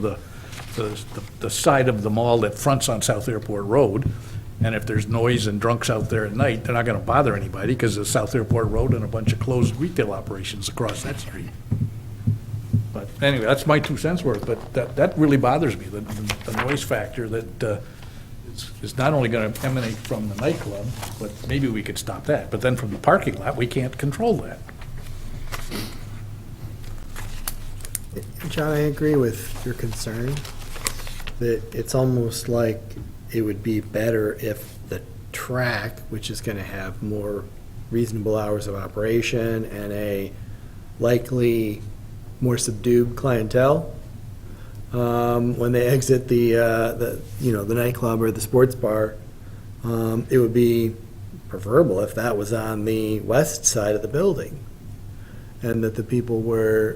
the side of the mall that fronts on South Airport Road. And if there's noise and drunks out there at night, they're not gonna bother anybody, because it's South Airport Road and a bunch of closed retail operations across that street. But anyway, that's my 2 cents worth, but that really bothers me, the noise factor that is not only gonna emanate from the nightclub, but maybe we could stop that, but then from the parking lot, we can't control that. John, I agree with your concern, that it's almost like it would be better if the track, which is gonna have more reasonable hours of operation and a likely more subdued clientele, when they exit the nightclub or the sports bar, it would be preferable if that was on the west side of the building. And that the people were,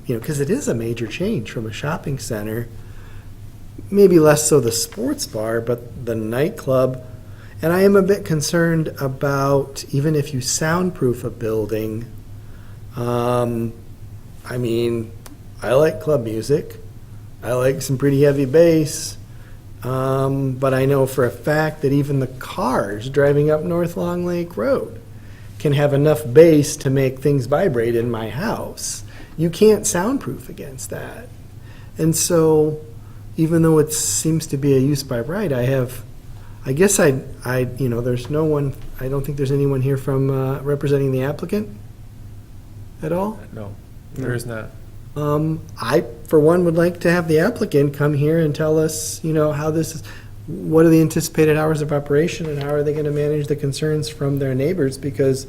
because it is a major change from a shopping center, maybe less so the sports bar, but the nightclub. And I am a bit concerned about, even if you soundproof a building, I like club music. I like some pretty heavy bass. But I know for a fact that even the cars driving up North Long Lake Road can have enough bass to make things vibrate in my house. You can't soundproof against that. And so, even though it seems to be a use by right, there's no one, I don't think there's anyone here from representing the applicant at all? No, there is not. I, for one, would like to have the applicant come here and tell us, how this is, what are the anticipated hours of operation, and how are they gonna manage the concerns from their neighbors? Because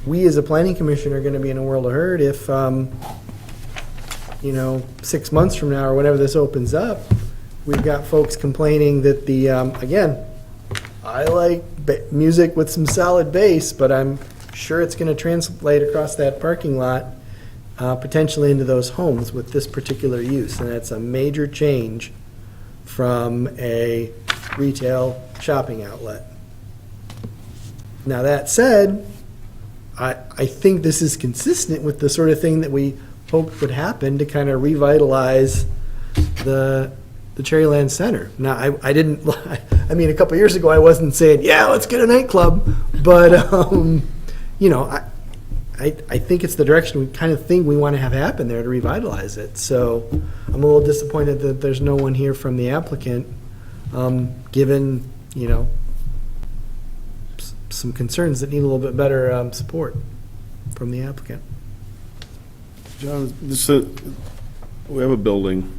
we, as a planning commission, are gonna be in a world of hurt if, 6 months from now, or whenever this opens up, we've got folks complaining that again, I like music with some solid bass, but I'm sure it's gonna translate across that parking lot, potentially into those homes with this particular use, and that's a major change from a retail shopping outlet. Now, that said, I think this is consistent with the sort of thing that we hoped would happen to kind of revitalize the Cherryland Center. Now, I didn't, a couple years ago, I wasn't saying, yeah, let's get a nightclub, but, I think it's the direction we kind of think we want to have happen there to revitalize it. So I'm a little disappointed that there's no one here from the applicant, given, some concerns that need a little bit better support from the applicant. John, we have a building,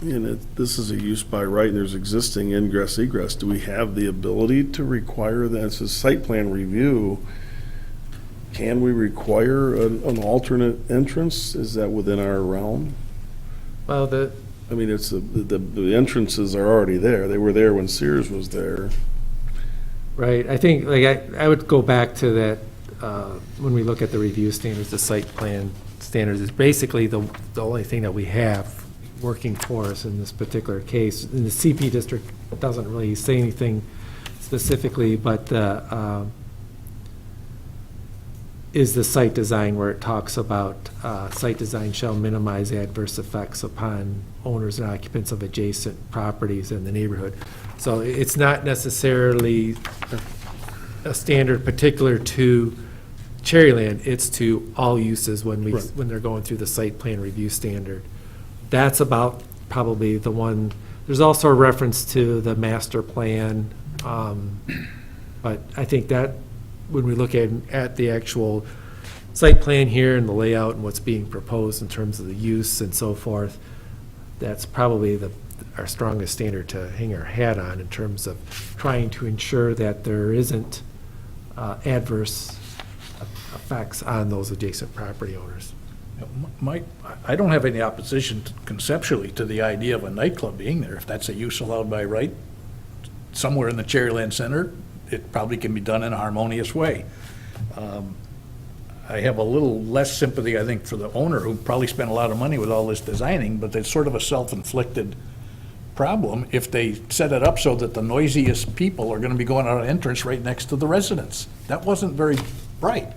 and this is a use by right, and there's existing ingress egress. Do we have the ability to require that? It's a site plan review. Can we require an alternate entrance? Is that within our realm? Well, the entrances are already there. They were there when Sears was there. right, I think, I would go back to that, when we look at the review standards, the site plan standards is basically the only thing that we have working for us in this particular case. And the CP district doesn't really say anything specifically, but is the site design, where it talks about site design shall minimize adverse effects upon owners and occupants of adjacent properties in the neighborhood. So it's not necessarily a standard particular to Cherryland, it's to all uses when they're going through the site plan review standard. That's about probably the one. There's also a reference to the master plan, but I think that when we look at the actual site plan here and the layout and what's being proposed in terms of the use and so forth, that's probably our strongest standard to hang our hat on in terms of trying to ensure that there isn't adverse effects on those adjacent property owners. Mike, I don't have any opposition conceptually to the idea of a nightclub being there. If that's a use allowed by right, somewhere in the Cherryland Center, it probably can be done in a harmonious way. I have a little less sympathy, I think, for the owner, who probably spent a lot of money with all this designing, but it's sort of a self-inflicted problem if they set it up so that the noisiest people are gonna be going out an entrance right next to the residence. That wasn't very bright.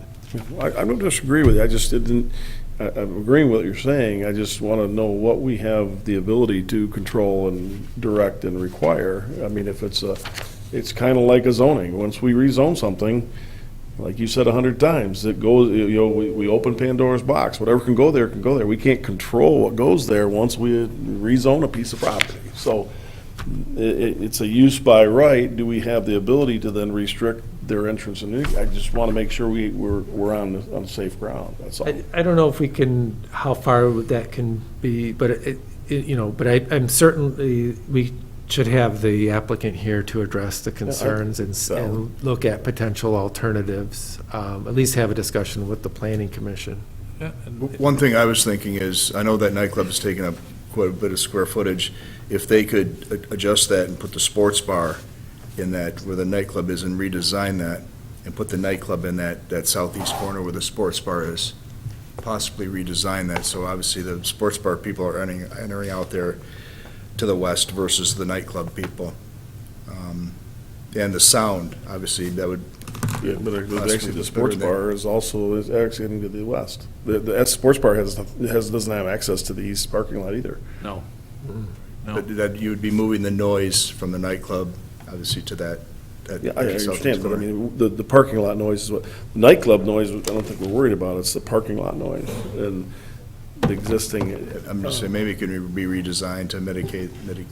I don't disagree with you, I just didn't, I'm agreeing with what you're saying, I just want to know what we have the ability to control and direct and require. I mean, if it's kind of like a zoning, once we rezone something, like you said 100 times, it goes, we open Pandora's box, whatever can go there, can go there. We can't control what goes there once we rezone a piece of property. So it's a use by right. Do we have the ability to then restrict their entrance? And I just want to make sure we're on safe ground, that's all. I don't know if we can, how far that can be, but I'm certainly, we should have the applicant here to address the concerns and look at potential alternatives, at least have a discussion with the planning commission. One thing I was thinking is, I know that nightclub is taking up quite a bit of square footage. If they could adjust that and put the sports bar in that, where the nightclub is, and redesign that, and put the nightclub in that southeast corner where the sports bar is, possibly redesign that, so obviously the sports bar people are entering out there to the west versus the nightclub people. And the sound, obviously, that would. Yeah, but actually, the sports bar is actually heading to the west. That sports bar doesn't have access to the east parking lot either. No. No. But that you would be moving the noise from the nightclub, obviously, to that. Yeah, I understand, but I mean, the parking lot noise is what, nightclub noise, I don't think we're worried about, it's the parking lot noise and the existing. I'm just saying, maybe it could be redesigned to mitigate the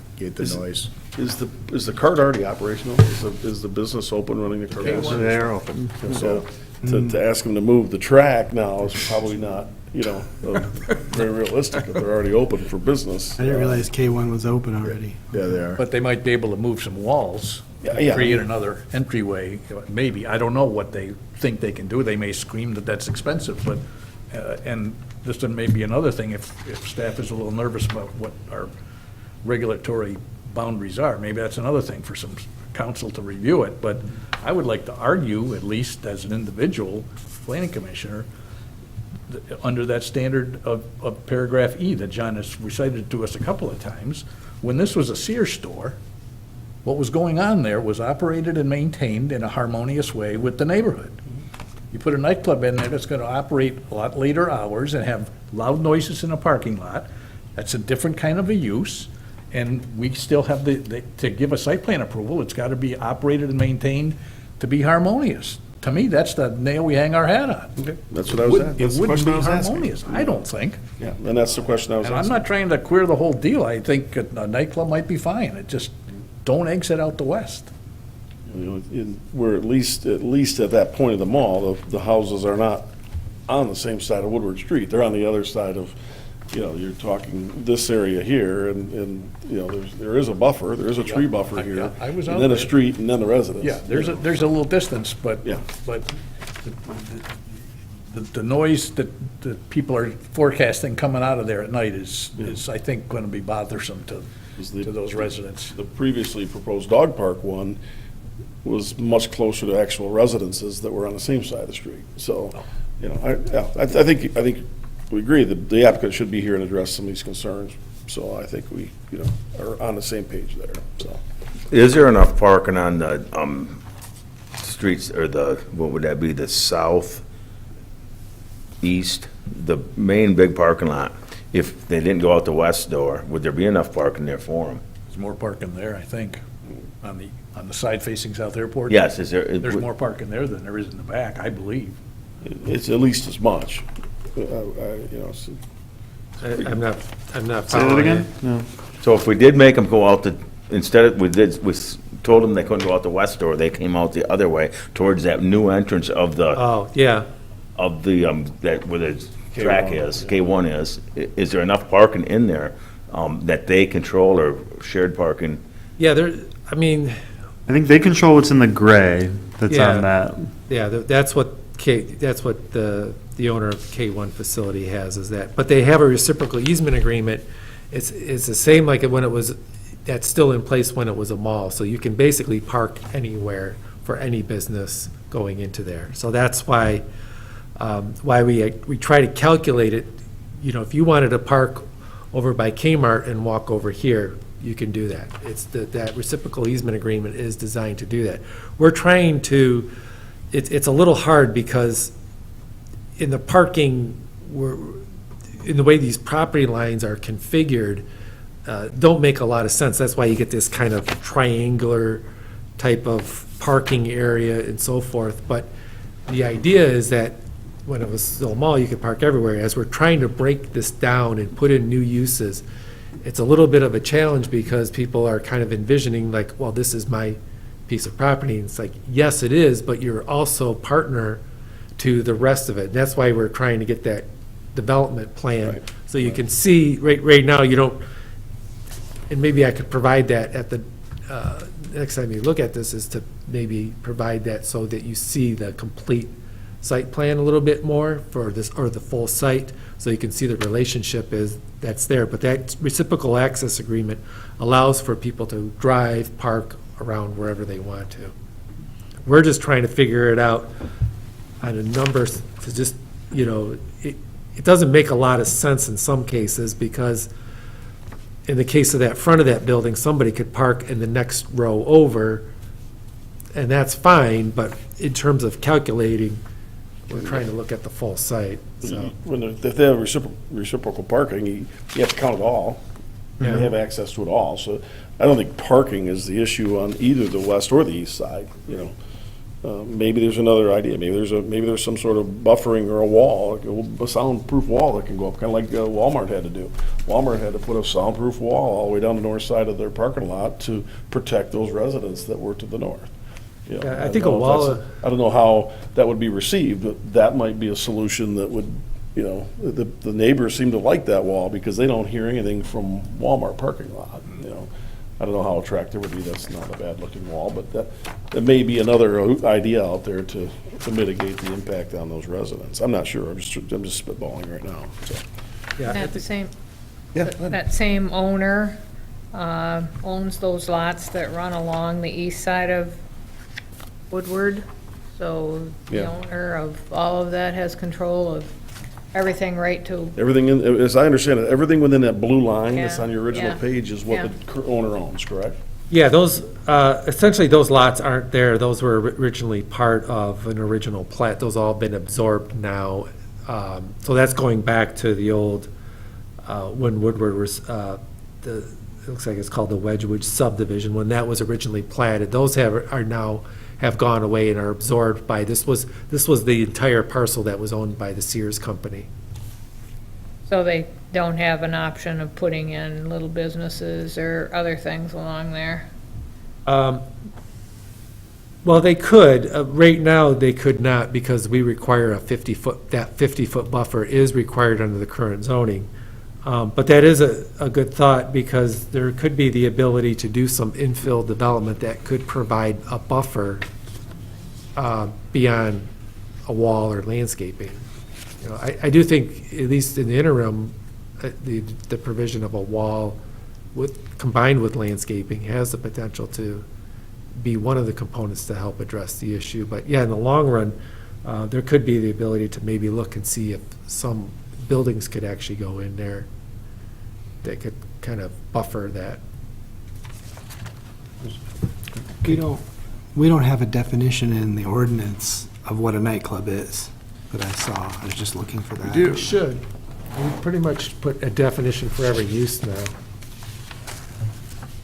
noise. Is the cart already operational? Is the business open, running the cart? They're open. So to ask them to move the track now is probably not, very realistic if they're already open for business. I didn't realize K1 was open already. Yeah, they are. But they might be able to move some walls, Yeah. create another entryway, maybe. I don't know what they think they can do. They may scream that that's expensive, but, and this may be another thing, if staff is a little nervous about what our regulatory boundaries are, maybe that's another thing for some council to review it, but I would like to argue, at least as an individual planning commissioner, under that standard of paragraph E that John has recited to us a couple of times, when this was a Sears store, what was going on there was operated and maintained in a harmonious way with the neighborhood. You put a nightclub in there that's going to operate a lot later hours and have loud noises in a parking lot, that's a different kind of a use, and we still have to give a site plan approval, it's got to be operated and maintained to be harmonious. To me, that's the nail we hang our hat on. Okay, that's what I was asking. It wouldn't be harmonious, I don't think. Yeah, and that's the question I was And I'm asking. not trying to queer the whole deal. I think a nightclub might be fine. It just, don't exit out the west. We're at least at that point of the mall, the houses are not on the same side of Woodward Street. They're on the other side of, you're talking this area here, and there is a buffer, there is a tree buffer here. I was out And then a there. street, and then the residence. Yeah, there's a little distance, but, Yeah. but the noise that people are forecasting coming out of there at night is I think, going to be bothersome to those residents. The previously proposed dog park one was much closer to actual residences that were on the same side of the street. So, I think we agree that the applicant should be here and address some of these concerns. So I think we, are on the same page there, so. Is there enough parking on the streets, or what would that be, the south, east, the main big parking lot? If they didn't go out the west door, would there be enough parking there for them? There's more parking there, I think, on the side facing South Airport. Yes, is there? There's more parking there than there is in the back, I believe. It's at least as much. I'm not Say that following again? it. No. So if we did make them go out instead of, we told them they couldn't go out the west door, they came out the other way towards that new entrance of the, Oh, yeah. that where the track K1, is, K1 is. Is there enough parking in there that they control or shared parking? Yeah, I mean, I think they control what's in the gray that's Yeah. on that. yeah, that's what the owner of K1 facility has, is that, but they have a reciprocal easement agreement. It's the same like when it was, that's still in place when it was a mall, so you can basically park anywhere for any business going into there. So that's why we try to calculate it, you know, if you wanted to park over by Kmart and walk over here, you can do that. It's that reciprocal easement agreement is designed to do that. We're trying to, it's a little hard because in the parking, in the way these property lines are configured, don't make a lot of sense. That's why you get this kind of triangular type of parking area and so forth. But the idea is that when it was still a mall, you could park everywhere. As we're trying to break this down and put in new uses, it's a little bit of a challenge because people are kind of envisioning like, well, this is my piece of property. And it's like, yes, it is, but you're also partner to the rest of it. And that's why we're trying to get that development plan. Right. So you can see, right now, you don't, and maybe I could provide that at the, next time you look at this, is to maybe provide that so that you see the complete site plan a little bit more for this, or the full site, so you can see the relationship that's there. But that reciprocal access agreement allows for people to drive, park around wherever they want to. We're just trying to figure it out on a number to just, you know, it doesn't make a lot of sense in some cases, because in the case of that front of that building, somebody could park in the next row over, and that's fine, but in terms of calculating, we're trying to look at the full site, so. If they have reciprocal parking, you have to count it all. Yeah. They have access to it all, so I don't think parking is the issue on either the west or the east side, you know. Maybe there's another idea, maybe there's some sort of buffering or a wall, like a soundproof wall that can go up, kind of like Walmart had to do. Walmart had to put a soundproof wall all the way down the north side of their parking lot to protect those residents that were to the north. You know, Yeah, I think a don't know if wall- that's I don't know how that would be received, but that might be a solution that would, you know, the neighbors seem to like that wall because they don't hear anything from Walmart parking lot, you know. I don't know how attractive it would be, that's not a bad-looking wall, but that may be another idea out there to mitigate the impact on those residents. I'm not sure, I'm just spitballing right now, so. Yeah, I That think- same, Yeah, go ahead. that same owner owns those lots that run along the east side of Woodward. So the Yeah. owner of all of that has control of everything right to, Everything, as I understand it, everything within that blue line that's Yeah, on your original yeah, page is what yeah. the owner owns, correct? Yeah, those, essentially, those lots aren't there. Those were originally part of an original plat. Those all been absorbed now. So that's going back to the old, when Woodward was, it looks like it's called the Wedgewood subdivision, when that was originally platted. Those have gone away and are absorbed by, this was the entire parcel that was owned by the Sears Company. so they don't have an option of putting in little businesses or other things along there. Well, they could. Right now, they could not, because we require that 50-foot buffer is required under the current zoning. But that is a good thought, because there could be the ability to do some infill development that could provide a buffer beyond a wall or landscaping. You know, I do think, at least in the interim, the provision of a wall combined with landscaping has the potential to be one of the components to help address the issue. But yeah, in the long run, there could be the ability to maybe look and see if some buildings could actually go in there that could kind of buffer that. We don't have a definition in the ordinance of what a nightclub is that I saw. I was just looking for that. We should. We pretty much put a definition for every use now.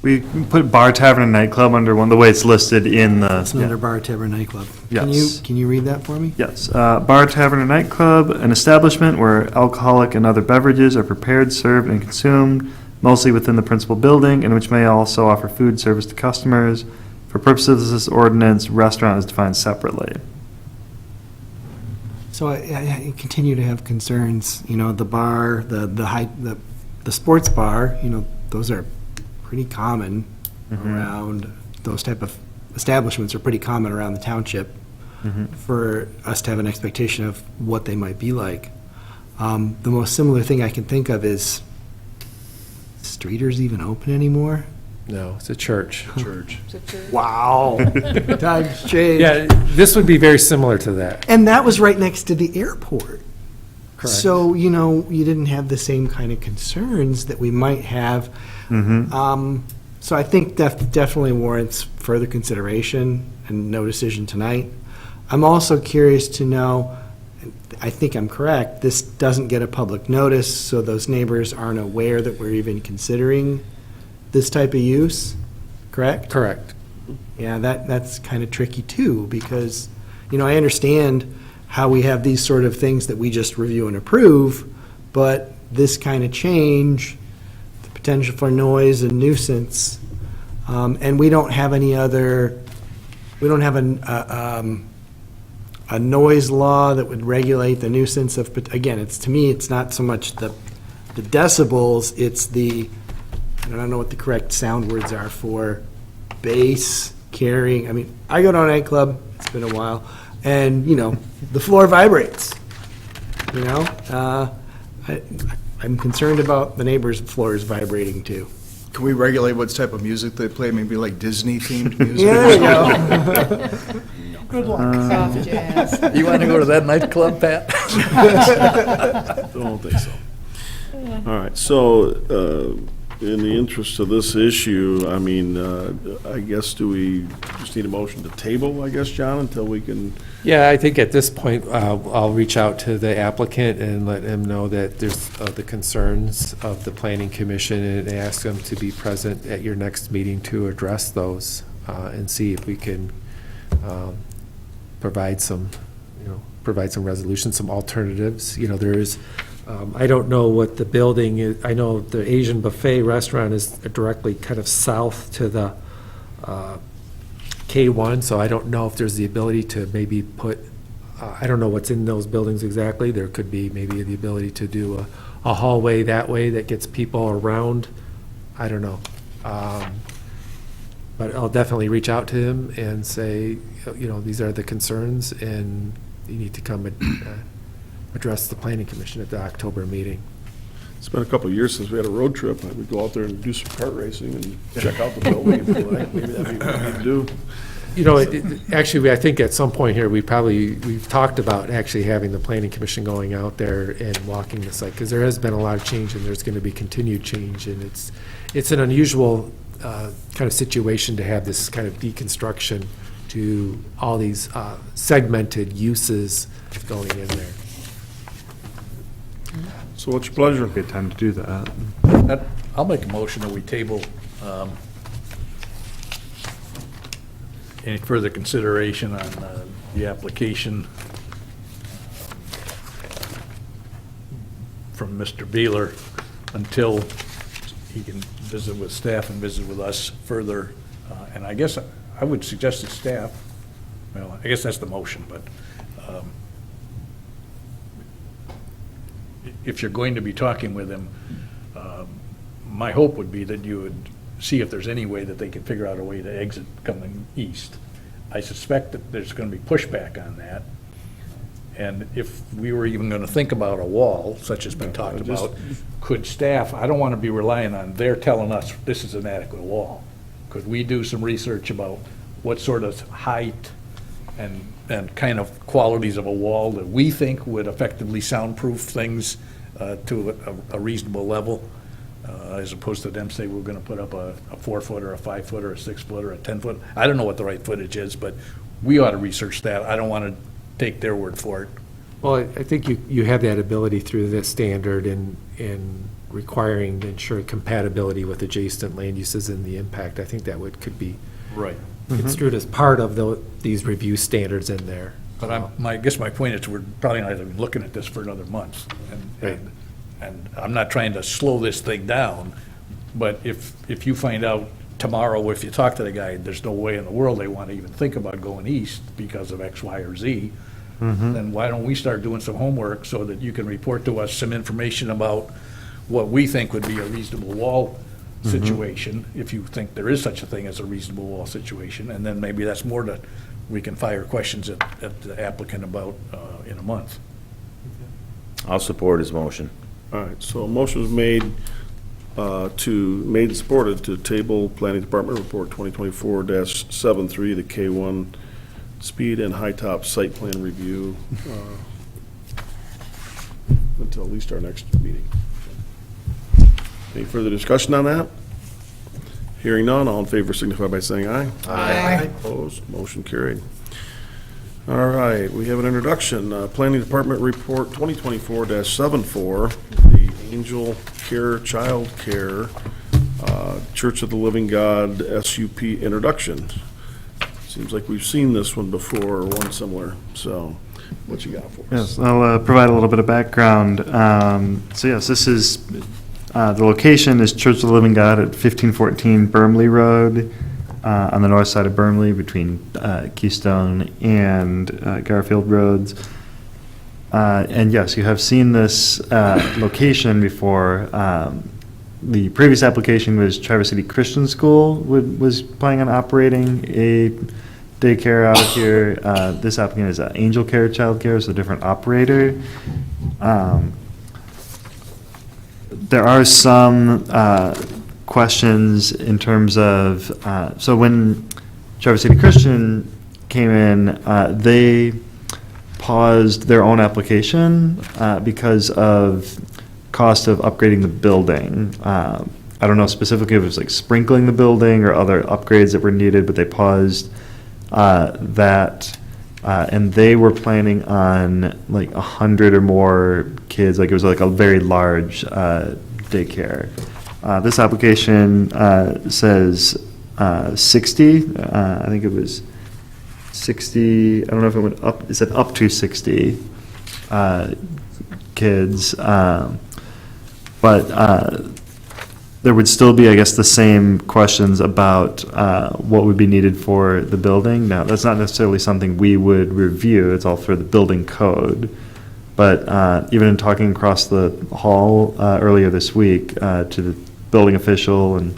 We put bar, tavern, and nightclub under one, the way it's listed in the. It's under bar, tavern, nightclub. Yes. Can you read that for me? Yes, bar, tavern, and nightclub, an establishment where alcoholic and other beverages are prepared, served, and consumed, mostly within the principal building, and which may also offer food service to customers, For purposes of this ordinance, restaurant is defined separately. So I continue to have concerns, the bar, the sports bar, those are pretty common around, those type of establishments are pretty common around the township for us to have an expectation of what they might be like. The most similar thing I can think of is, Streeters even open anymore? No, it's a church. Church. Wow. Times change. Yeah, this would be very similar to that. And that was right next to the airport. Correct. So, you didn't have the same kind of concerns that we might have. So I think that definitely warrants further consideration and no decision tonight. I'm also curious to know, I think I'm correct, this doesn't get a public notice, so those neighbors aren't aware that we're even considering this type of use, correct? Correct. Yeah, that's kind of tricky too, because, I understand how we have these sort of things that we just review and approve, but this kind of change, the potential for noise and nuisance, and we don't have any other, we don't have a noise law that would regulate the nuisance of, again, to me, it's not so much the decibels, it's I don't know what the correct sound words are for bass, carrying. I mean, I go to a nightclub, it's been a while, and, the floor vibrates, I'm concerned about the neighbors' floors vibrating too. Can we regulate what type of music they play? Maybe like Disney-themed music? Yeah, there you go. Good luck. Soft jazz. You want to go to that nightclub, Pat? Don't think so. All right, so in the interest of this issue, I mean, I guess, do we just need a motion to table, I guess, John, until we can? Yeah, I think at this point, I'll reach out to the applicant and let him know that there's the concerns of the planning commission and ask them to be present at your next meeting to address those and see if we can provide some resolution, some alternatives. There's, I don't know what the building is. I know the Asian Buffet restaurant is directly kind of south to the K1, so I don't know if there's the ability to maybe put, I don't know what's in those buildings exactly. There could be maybe the ability to do a hallway that way that gets people around. I don't know. But I'll definitely reach out to him and say, these are the concerns, and you need to come and address the planning commission at the October meeting. It's been a couple of years since we had a road trip. We'd go out there and do some kart racing and check out the building and be like, maybe that'd be what we need to do. Actually, I think at some point here, we've talked about actually having the planning commission going out there and walking the site, because there has been a lot of change and there's going to be continued change, and it's an unusual kind of situation to have this kind of deconstruction to all these segmented uses going in there. So what's your pleasure? Good time to do that. I'll make a motion that we table any further consideration on the application from Mr. Beeler until he can visit with staff and visit with us further. And I guess I would suggest to staff, well, I guess that's the motion, but if you're going to be talking with him, my hope would be that you would see if there's any way that they can figure out a way to exit coming east. I suspect that there's going to be pushback on that. And if we were even going to think about a wall, such as been talked about, could staff, I don't want to be relying on their telling us this is an adequate wall. Could we do some research about what sort of height and kind of qualities of a wall that we think would effectively soundproof things to a reasonable level, as opposed to them say we're going to put up a 4-foot or a 5-foot or a 6-foot or a 10-foot. I don't know what the right footage is, but we ought to research that. I don't want to take their word for it. Well, I think you have that ability through this standard in requiring to ensure compatibility with adjacent land uses and the impact. I think that could be Right. construed as part of these review standards in there. But I guess my point is we're probably not even looking at this for another month. Right. And I'm not trying to slow this thing down, but if you find out tomorrow, if you talk to the guy, there's no way in the world they want to even think about going east because of X, Y, or Z, then why don't we start doing some homework so that you can report to us some information about what we think would be a reasonable wall situation, if you think there is such a thing as a reasonable wall situation, and then maybe that's more that we can fire questions at the applicant about in a month. I'll support his motion. All right, so a motion was made made and supported to table Planning Department Report 2024-73, the K1 speed and high top site plan review until at least our next meeting. Any further discussion on that? Hearing none, all in favor signify by saying aye. Aye. Opposed, motion carried. All right, we have an introduction, Planning Department Report 2024-74, the Angel Care Child Care Church of the Living God SUP introduction. Seems like we've seen this one before, or one similar, so what you got for us? Yes, I'll provide a little bit of background. So yes, this is, the location is Church of the Living God at 1514 Bermley Road, on the north side of Bermley between Keystone and Garfield Roads. And yes, you have seen this location before. The previous application was Traverse City Christian School was planning on operating a daycare out here. This applicant is Angel Care Child Care, so a different operator. There are some questions in terms of, so when Traverse City Christian came in, they paused their own application because of cost of upgrading the building. I don't know specifically if it was like sprinkling the building or other upgrades that were needed, but they paused that. And they were planning on like 100 or more kids, like it was like a very large daycare. This application says 60. I think it was 60. I don't know if it went up. It said up to 60 kids. But there would still be, I guess, the same questions about what would be needed for the building. Now, that's not necessarily something we would review. It's all through the building code. But even in talking across the hall earlier this week to the building official and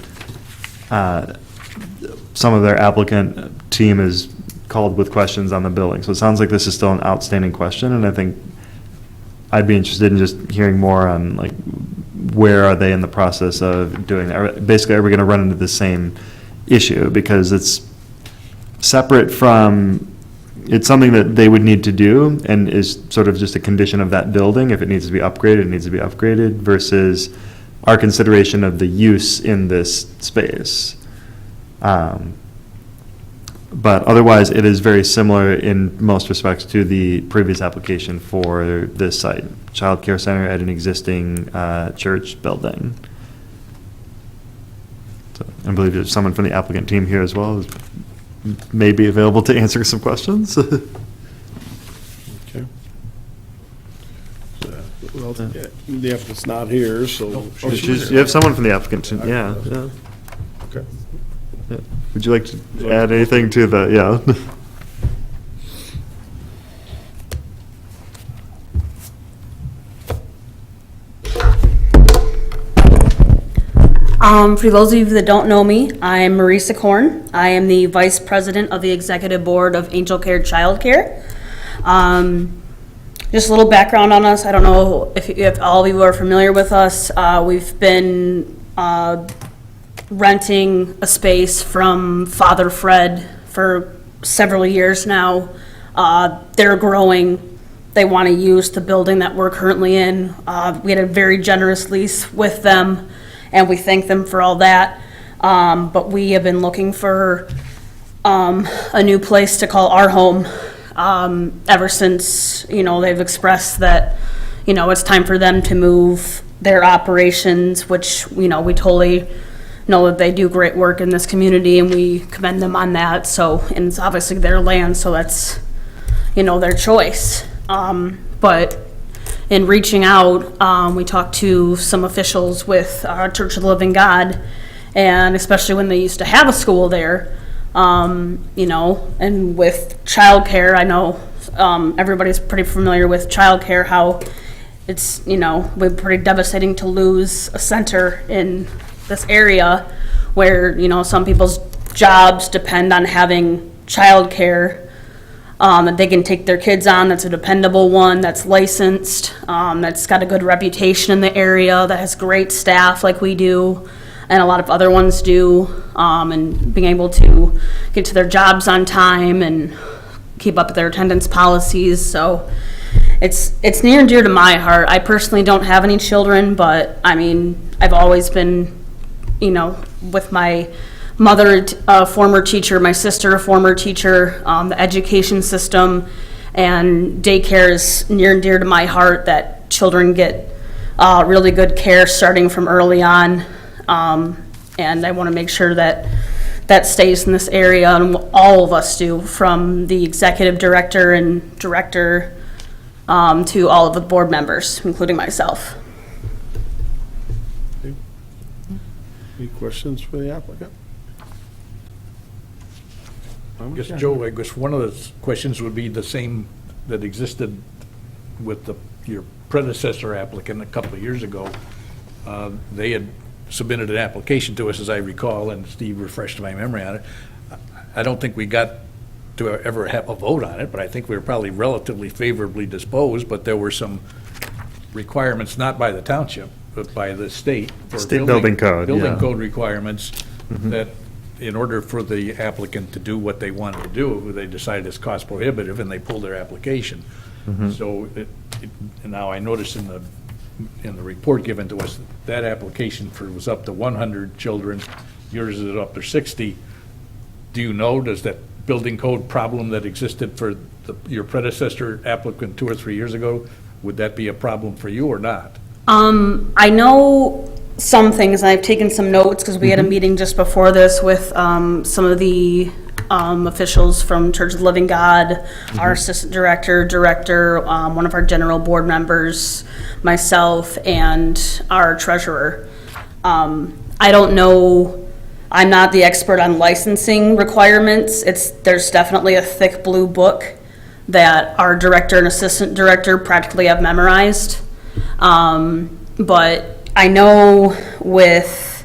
some of their applicant team is called with questions on the building. So it sounds like this is still an outstanding question, and I think I'd be interested in just hearing more on like where are they in the process of doing that. Basically, are we going to run into the same issue, because it's separate from, it's something that they would need to do and is sort of just a condition of that building. If it needs to be upgraded, it needs to be upgraded, versus our consideration of the use in this space. But otherwise, it is very similar in most respects to the previous application for this site, child care center at an existing church building. So I believe there's someone from the applicant team here as well, who's may be available to answer some questions. Okay. Well, the applicant's not here, so. You have someone from the applicant team, yeah. Okay. Yeah. Would you like to add anything to the, yeah? For those of you that don't know me, I'm Marisa Korn. I am the Vice President of the Executive Board of Angel Care Child Care. Just a little background on us. I don't know if all of you are familiar with us. We've been renting a space from Father Fred for several years now. They're growing. They want to use the building that we're currently in. We had a very generous lease with them, and we thank them for all that. But we have been looking for a new place to call our home ever since, they've expressed that, it's time for them to move their operations, which, we totally know that they do great work in this community, and we commend them on that. So, and it's obviously their land, so that's, their choice. But in reaching out, we talked to some officials with Church of the Living God, And especially when they used to have a school there, you know, and with childcare, I know everybody's pretty familiar with childcare, how it's, you know, we're pretty devastating to lose a center in this area where, you know, some people's jobs depend on having childcare that they can take their kids on, that's a dependable one, that's licensed, that's got a good reputation in the area, that has great staff like we do, and a lot of other ones do, and being able to get to their jobs on time and keep up with their attendance policies. So it's near and dear to my heart. I personally don't have any children, but I mean, I've always been, you know, with my mother, a former teacher, my sister, a former teacher, the education system and daycare is near and dear to my heart, that children get really good care starting from early on. And I want to make sure that that stays in this area, and all of us do, from the executive director and director to all of the board members, including myself. Any questions for the applicant? I guess, Joe, I guess one of the questions would be the same that existed with your predecessor applicant a couple of years ago. They had submitted an application to us, as I recall, and Steve refreshed my memory on it. I don't think we got to ever have a vote on it, but I think we were probably relatively favorably disposed, but there were some requirements, not by the township, but by the state. For State building code, Building yeah. code requirements that in order for the applicant to do what they wanted to do, they decided it's cost prohibitive and they pulled their application. So and now I noticed in the report given to us, that application was up to 100 children, yours is up to 60. Do you know, does that building code problem that existed for your predecessor applicant 2 or 3 years ago, would that be a problem for you or not? I know some things, and I've taken some notes because we had a meeting just before this with some of the officials from Church of the Living God, our assistant director, one of our general board members, myself, and our treasurer. I don't know, I'm not the expert on licensing requirements. There's definitely a thick blue book that our director and assistant director practically have memorized. But I know with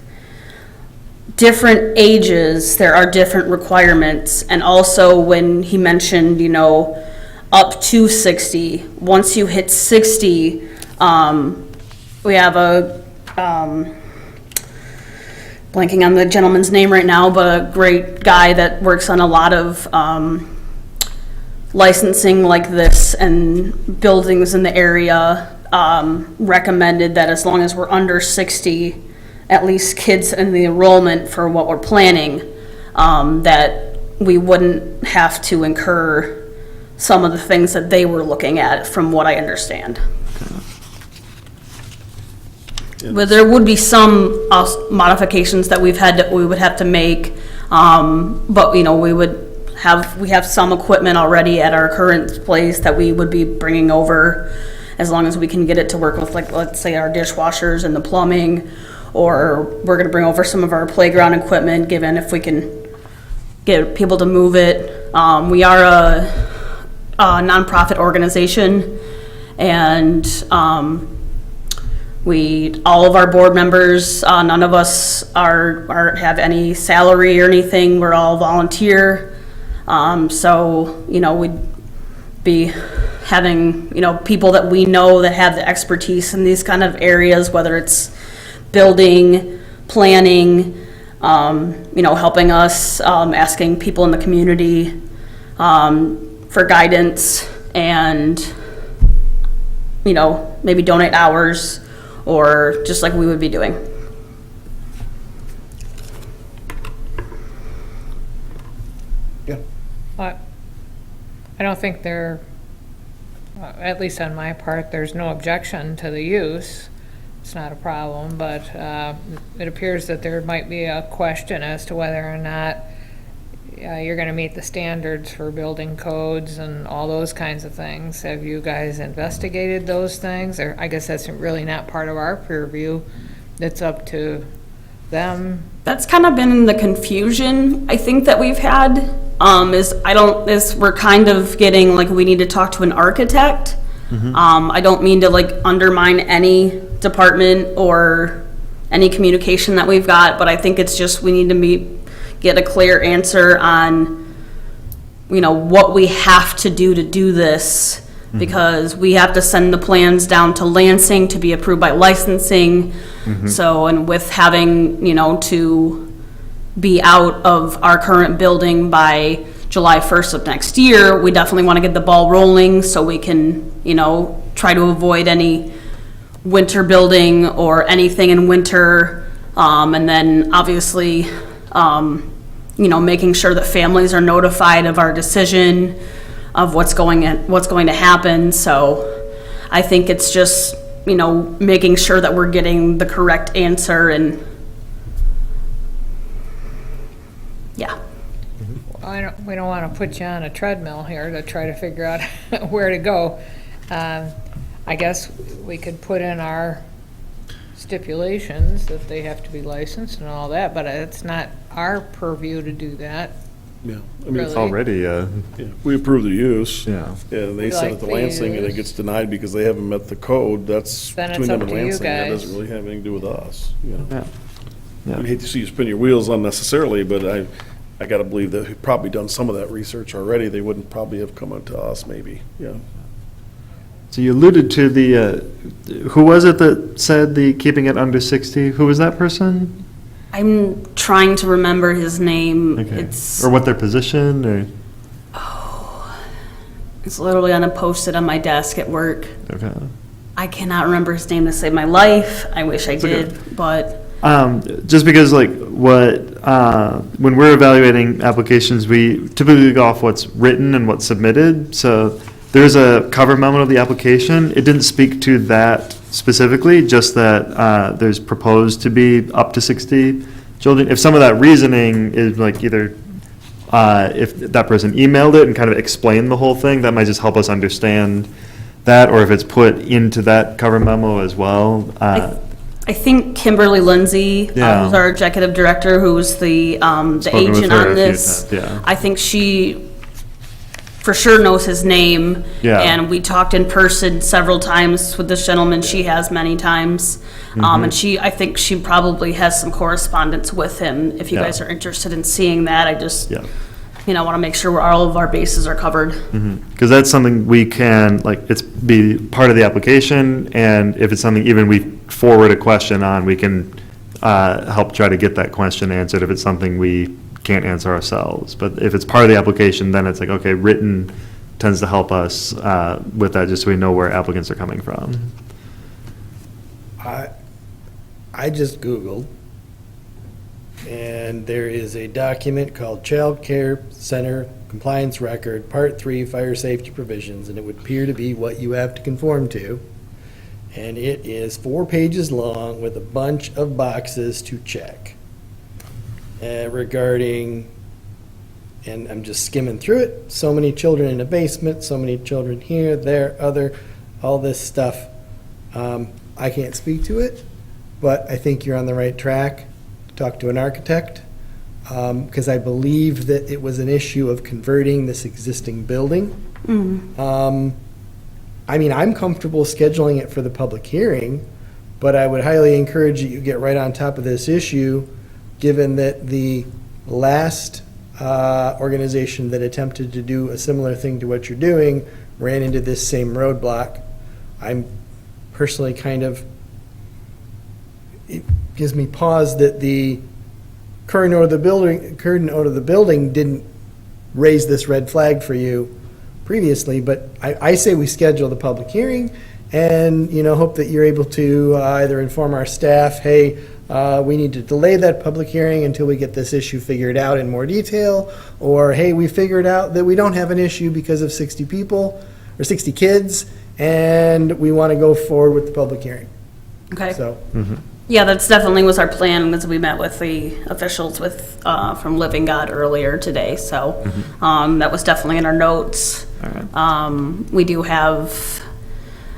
different ages, there are different requirements. And also when he mentioned, you know, up to 60, once you hit 60, we have a, blanking on the gentleman's name right now, but a great guy that works on a lot of licensing like this and buildings in the area, recommended that as long as we're under 60, at least kids in the enrollment for what we're planning, that we wouldn't have to incur some of the things that they were looking at, from what I understand. But there would be some modifications that we would have to make, but you know, we have some equipment already at our current place that we would be bringing over, as long as we can get it to work with, like, let's say our dishwashers and the plumbing, or we're gonna bring over some of our playground equipment, given if we can get people to move it. We are a nonprofit organization, and all of our board members, none of us have any salary or anything. We're all volunteer. So, you know, we'd be having, you know, people that we know that have the expertise in these kind of areas, whether it's building, planning, you know, helping us, asking people in the community for guidance, and, you know, maybe donate hours, or just like we would be doing. But I don't think at least on my part, there's no objection to the use. It's not a problem, but it appears that there might be a question as to whether or not you're going to meet the standards for building codes and all those kinds of things. Have you guys investigated those things? Or I guess that's really not part of our purview. That's up to them? That's kind of been the confusion, I think, that we've had, we're kind of getting, like, we need to talk to an architect. I don't mean to, like, undermine any department or any communication that we've got, but I think it's just, we need to get a clear answer on, what we have to do this, because we have to send the plans down to Lansing to be approved by licensing. So, and with having, to be out of our current building by July 1st of next year, we definitely want to get the ball rolling so we can, try to avoid any winter building or anything in winter. And then obviously, making sure that families are notified of our decision of what's going to happen. So I think it's just, making sure that we're getting the correct answer and, yeah. We don't want to put you on a treadmill here to try to figure out where to go. I guess we could put in our stipulations that they have to be licensed and all that, but it's not our purview to do that. Yeah. I mean, Really? Already, yeah, we approve the use. yeah. Yeah, they We send like it to the Lansing and it use. gets denied because they haven't met the code. That's Then it's between them up and to you Lansing. That guys. doesn't really have anything to do with us. Yeah. Yeah. I'd hate to see you spin your wheels unnecessarily, but I gotta believe that we've probably done some of that research already. They wouldn't probably have come up to us, maybe, yeah. So you alluded to who was it that said the keeping it under 60? Who was that person? I'm trying to remember his name. Okay. Or what their position, or? It's literally on a post-it on my desk at work. Okay. I cannot remember his name to save my life. I wish I okay. did, but Just because, like, when we're evaluating applications, we typically go off what's written and what's submitted. So there's a cover memo of the application. It didn't speak to that specifically, just that there's proposed to be up to 60 children. If some of that reasoning is like either if that person emailed it and kind of explained the whole thing, that might just help us understand that, or if it's put into that cover memo as well. I think Kimberly Lindsay, Yeah. who's our executive director, who's the Spoken with agent her a on few this. times, yeah. I think she for sure knows his name. Yeah. And we talked in person several times with this gentleman. She has many times. Mm-hmm. And I think she probably has some correspondence with him. If you Yeah. guys are interested in seeing that, I just, Yeah. want to make sure all of our bases are covered. Because that's something we can, like, it's be part of the application, and if it's something even we forward a question on, we can help try to get that question answered if it's something we can't answer ourselves. But if it's part of the application, then it's like, okay, written tends to help us with that, just so we know where applicants are coming from. I just Googled, and there is a document called Child Care Center Compliance Record, Part 3, Fire Safety Provisions, and it would appear to be what you have to conform to. And it is 4 pages long with a bunch of boxes to check regarding, and I'm just skimming through it, so many children in the basement, so many children here, there, other, all this stuff. I can't speak to it, but I think you're on the right track. Talk to an architect, because I believe that it was an issue of converting this existing building. I mean, I'm comfortable scheduling it for the public hearing, but I would highly encourage that you get right on top of this issue, given that the last organization that attempted to do a similar thing to what you're doing ran into this same roadblock. I'm personally it gives me pause that the current owner of the building didn't raise this red flag for you previously, but I say we schedule the public hearing and, hope that you're able to either inform our staff, hey, we need to delay that public hearing until we get this issue figured out in more detail, or, hey, we figured out that we don't have an issue because of 60 people or 60 kids, and we want to go forward with the public hearing. Okay. So, Yeah, that's definitely was our plan, as we met with the officials from Living God earlier today, so that was definitely in our notes. All right. We do have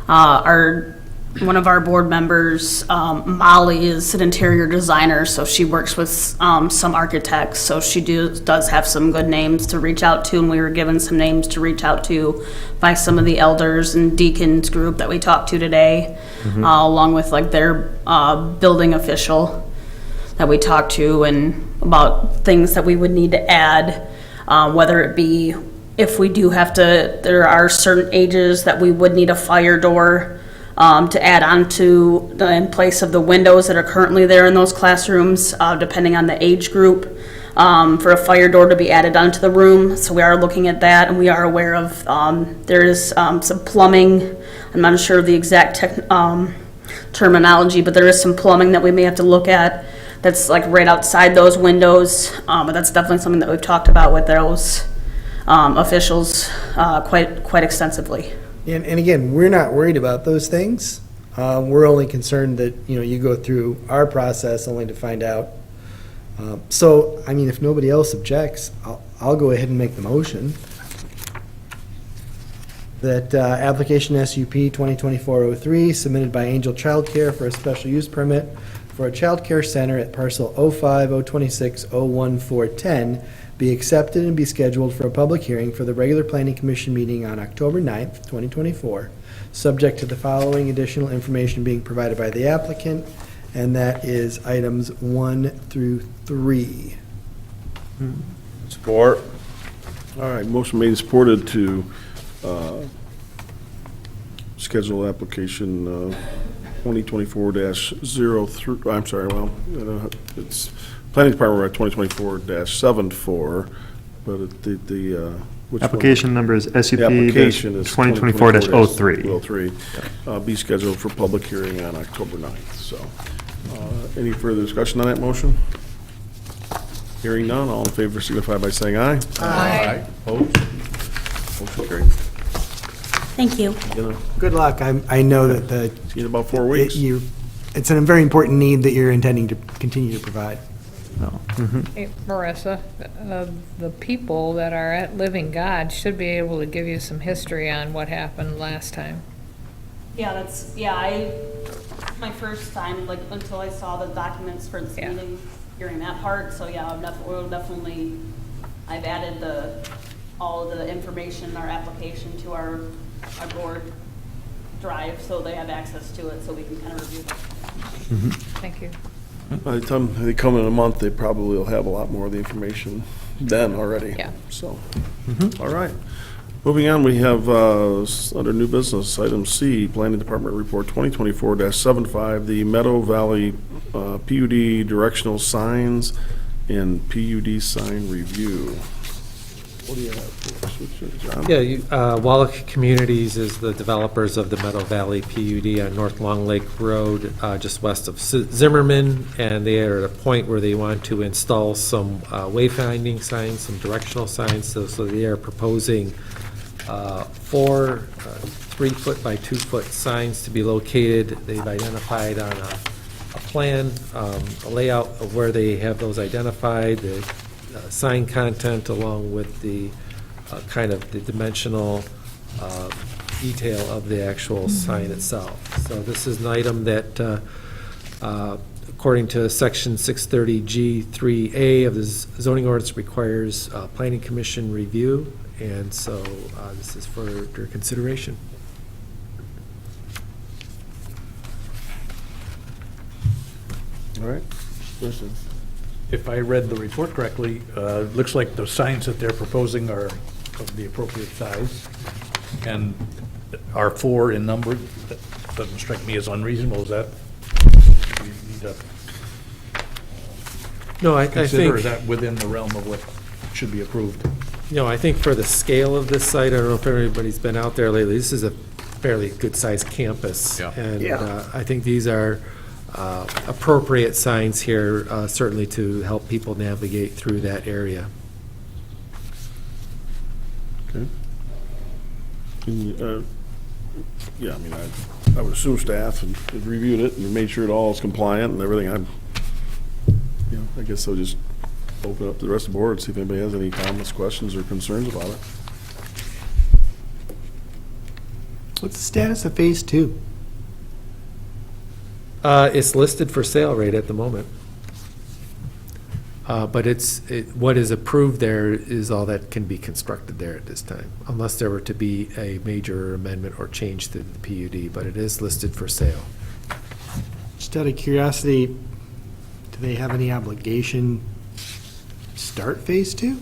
our one of our board members, Molly, is an interior designer, so she works with some architects, so she does have some good names to reach out to, and we were given some names to reach out to by some of the elders and deacons group that we talked to today, along with like their building official that we talked to, and about things that we would need to add, whether it be if we do have to, there are certain ages that we would need a fire door to add on to in place of the windows that are currently there in those classrooms, depending on the age group, for a fire door to be added onto the room. So we are looking at that, and we are aware of there is some plumbing. I'm not sure of the exact terminology, but there is some plumbing that we may have to look at that's like right outside those windows. But that's definitely something that we've talked about with those officials quite extensively. And again, we're not worried about those things. We're only concerned that, you go through our process only to find out. So, I mean, if nobody else objects, I'll go ahead and make the motion that application SUP 2024-03 submitted by Angel Childcare for a special use permit for a childcare center at parcel 05-026-01410 be accepted and be scheduled for a public hearing for the regular planning commission meeting on October 9th, 2024, subject to the following additional information being provided by the applicant, and that is items 1 through 3. Support. All right, motion made and supported to schedule application 2024-03, I'm sorry, well, it's Planning Department, we're at 2024-74, but which one? Application number is SUP The application is 2024-03. 03, be scheduled for public hearing on October 9th. So, any further discussion on that motion? Hearing none, all in favor signify by saying aye. Aye. Opposed? Motion carried. Thank you. Good luck. I know that See you in about 4 weeks. it's a very important need that you're intending to continue to provide. Hey, Marissa, the people that are at Living God should be able to give you some history on what happened last time. Yeah, my first time, like, until I saw the documents for this meeting, hearing that part, so yeah, I've added all of the information, our application to our board drive, so they have access to it, so we can kind of review that. Thank you. By the time they come in a month, they probably will have a lot more of the information then already. Yeah. So, all right. Moving on, we have, under new business, item C, Planning Department Report 2024-75, the Meadow Valley PUD directional signs and PUD sign review. What do you have for us, John? Yeah, Wallach Communities is the developers of the Meadow Valley PUD on North Long Lake Road, just west of Zimmerman, and they are at a point where they want to install some wayfinding signs, some directional signs, so they are proposing 4 3-foot by 2-foot signs to be located. They've identified on a plan, a layout of where they have those identified, the sign content along with the kind of the dimensional detail of the actual sign itself. So this is an item that, according to section 630G3A of the zoning ordinance, requires planning commission review, and so this is for your consideration. All right. Listen. If I read the report correctly, looks like the signs that they're proposing are of the appropriate size and are 4 in number. That doesn't strike me as unreasonable. Is that, you need to No, I consider, think, is that within the realm of what should be approved? I think for the scale of this site, I don't know if everybody's been out there lately, this is a fairly good-sized campus. Yeah. And I think these are appropriate signs here, certainly to help people navigate through that area. Okay. Yeah, I mean, I would assume staff had reviewed it and made sure it all is compliant and everything. I guess I'll just open up to the rest of the board and see if anybody has any comments, questions, or concerns about it. What's the status of phase 2? It's listed for sale right at the moment. But what is approved there is all that can be constructed there at this time, unless there were to be a major amendment or change to the PUD, but it is listed for sale. Just out of curiosity, do they have any obligation to start phase 2?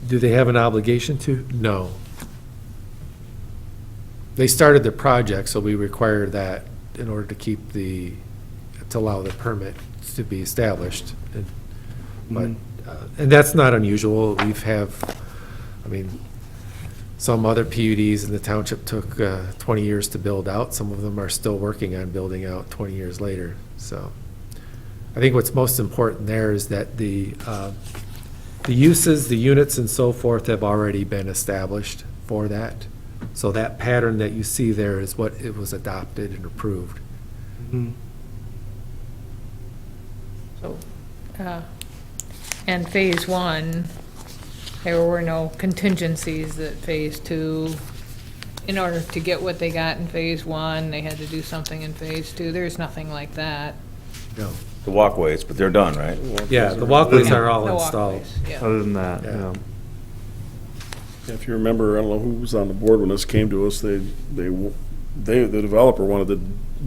Do they have an obligation to? No. They started the project, so we require that in order to keep to allow the permit to be established. And that's not unusual. Some other PUDs in the township took 20 years to build out. Some of them are still working on building out 20 years later. So I think what's most important there is that the uses, the units and so forth have already been established for that. So that pattern that you see there is what it was adopted and approved. So, and phase 1, there were no contingencies that phase 2, in order to get what they got in phase 1, they had to do something in phase 2. There's nothing like that. No. The walkways, but they're done, right? Yeah, the walkways are all The installed. walkways, yeah. Other than that, Yeah. If you remember, I don't know who was on the board when this came to us, the developer wanted to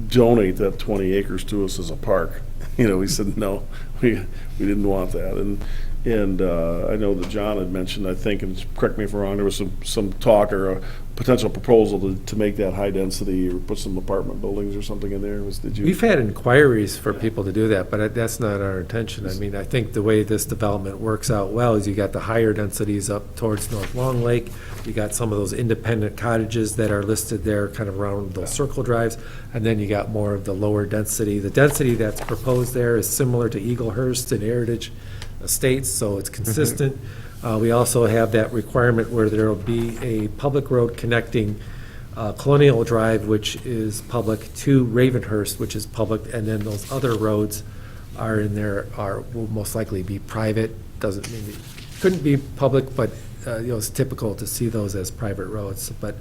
donate that 20 acres to us as a park. We said, no, we didn't want that. And I know that John had mentioned, I think, and correct me if I'm wrong, there was some talk or a potential proposal to make that high density or put some apartment buildings or something in there. We've had inquiries for people to do that, but that's not our intention. I think the way this development works out well is you got the higher densities up towards North Long Lake. You got some of those independent cottages that are listed there kind of around those circle drives, and then you got more of the lower density. The density that's proposed there is similar to Eaglehurst and Heritage Estates, so it's consistent. We also have that requirement where there will be a public road connecting Colonial Drive, which is public, to Ravenhurst, which is public, and then those other roads are in there, will most likely be private. Doesn't mean it couldn't be public, but it's typical to see those as private roads. But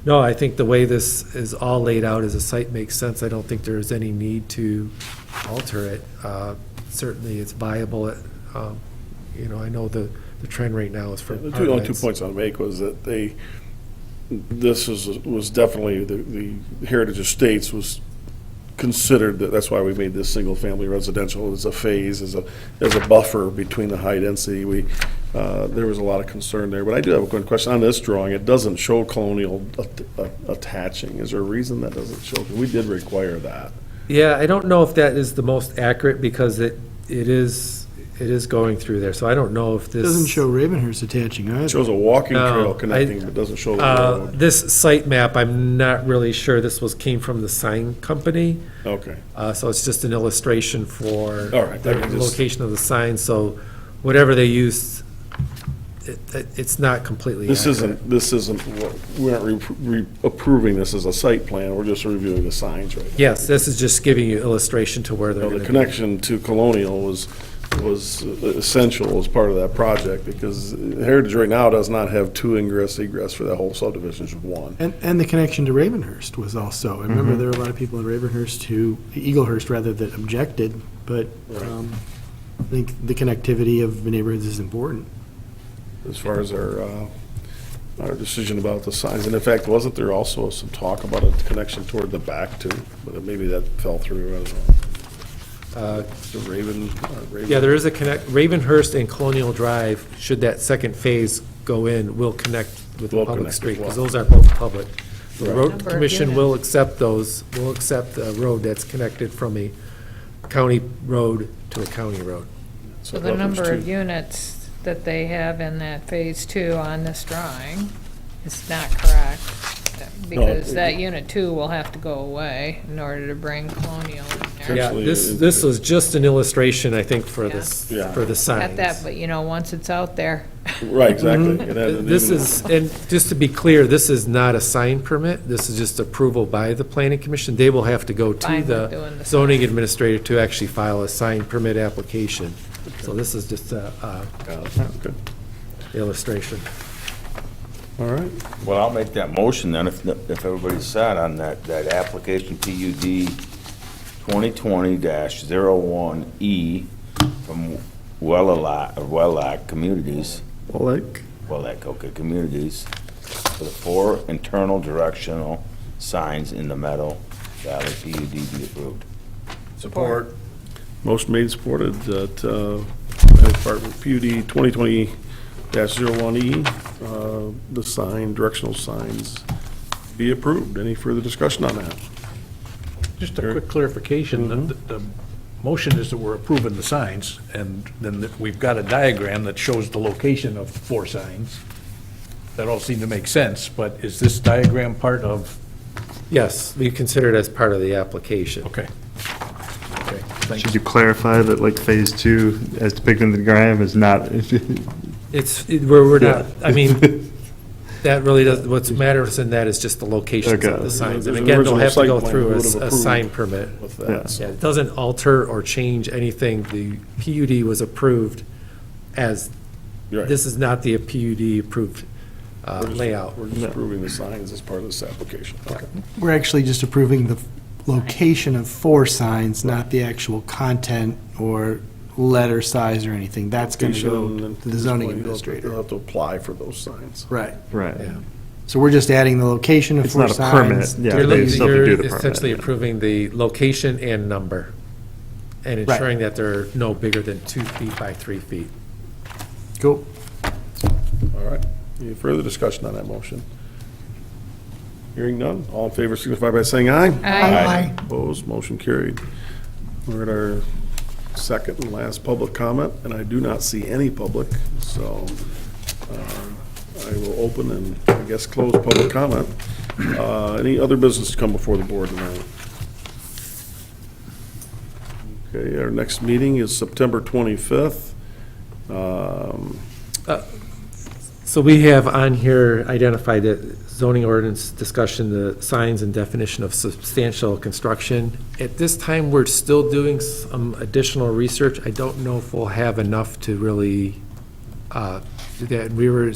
no, I think the way this is all laid out as a site makes sense. I don't think there is any need to alter it. Certainly, it's viable. I know the trend right now is for The only 2 apartments. points I'll make was that this was definitely, the Heritage Estates was considered, that's why we made this single-family residential as a phase, as a buffer between the high density. There was a lot of concern there, but I do have a quick question. On this drawing, it doesn't show Colonial attaching. Is there a reason that doesn't show? We did require that. Yeah, I don't know if that is the most accurate because it is going through there, so I don't know if this. Doesn't show Ravenhurst attaching either. It shows a walking No, trail connecting, but doesn't show the road. This site map, I'm not really sure, this came from the sign company, Okay. so it's just an illustration for All right, the I can just- location of the sign, so whatever they used, it's not completely accurate. This isn't, we aren't approving this as a site plan, we're just reviewing the signs right now. Yes, this is just giving you illustration to where they're The going to be. connection to Colonial was essential as part of that project, because Heritage right now does not have 2 egress for that whole subdivision, it's just 1. And the connection to Ravenhurst was also, I remember there were a lot of people in Ravenhurst Eaglehurst rather, that objected, but I think the connectivity of the neighborhoods is important. As far as our decision about the signs, and in fact, wasn't there also some talk about a connection toward the back too? But maybe that fell through, I don't know. The Raven. Yeah, there is a Ravenhurst and Colonial Drive, should that second phase go in, will connect with the Will public connect street, as because well. those are both public. The Right. road Number of commission will units. accept those, will accept a road that's connected from a county road to a county road. So the number of units that they have in that phase 2 on this drawing is not correct, because that unit 2 will have to go away in order to bring Colonial in there. Yeah, Actually, this was just an illustration, I think, for this, Yeah. for the Got signs. that, but once it's out there, Right, exactly. And then This even- is, and just to be clear, this is not a sign permit, this is just approval by the planning commission. They will have to go to Fine with the doing the zoning administrator to actually file a sign permit application. So this is just a Okay. illustration. All right. Well, I'll make that motion then, if everybody's set on that application PUD 2020-01E from Wellac Communities, okay, Communities, for the 4 internal directional signs in the Meadow Valley PUD be approved. Support. Motion made and supported that Department PUD 2020-01E, the directional signs be approved. Any further discussion on that? Just a quick clarification, the motion is that we're approving the signs, and then we've got a diagram that shows the location of 4 signs. That all seem to make sense, but is this diagram part of? Yes, we consider it as part of the application. Okay. Okay, thanks. Should you clarify that like phase 2, as depicted in the diagram, is not? We're not, I mean, that really does, what matters in that is just the locations Okay. of the signs. And There's an again, they'll have to original go site plan through we would've a approved sign permit. With Yeah. that, so. Yeah, it doesn't alter or change anything. The PUD was approved as, You're right. this is not the PUD approved We're just- layout. We're just approving the signs as part of this application. Okay. We're actually just approving the location of 4 signs, not the actual content or letter size or anything. That's going to go to the zoning They'll administrator. have to apply for those signs. Right. Right. Yeah. So we're just adding the location of It's 4 not a permit, signs. yeah. You're they still have to do the permit, essentially yeah. approving the location and number, and Right. ensuring that they're no bigger than 2 feet by 3 feet. Cool. All right. Any further discussion on that motion? Hearing none. All in favor signify by saying aye. Aye. Opposed, motion carried. We're at our second and last public comment, and I do not see any public, so I will open and, I guess, close public comment. Any other business to come before the board tonight? Okay, our next meeting is September 25th. So we have on here identified that zoning ordinance discussion, the signs and definition of substantial construction. At this time, we're still doing some additional research. I don't know if we'll have enough to really do that. We were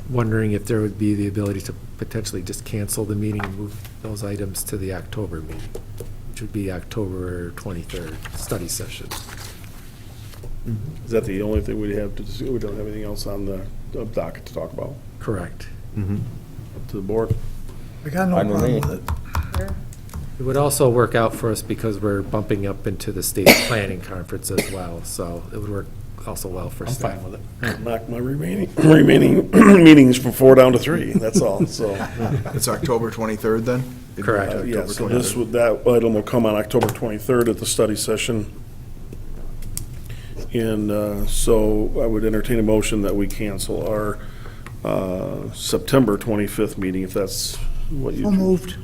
wondering if there would be the ability to potentially just cancel the meeting and move those items to the October meeting, which would be October 23rd, study session. Is that the only thing we have to do? We don't have anything else on the docket to talk about? Correct. Up to the board? I got no Fine with me. problem with it. It would also work out for us because we're bumping up into the state planning conference as well, so it would work also well for I'm staff. fine with it. Knock my remaining meetings from 4 down to 3, that's all, so. It's October 23rd then? Correct. Yeah, so that item will come on October 23rd at the study session. And so I would entertain a motion that we cancel our September 25th meeting, if that's what you. So moved.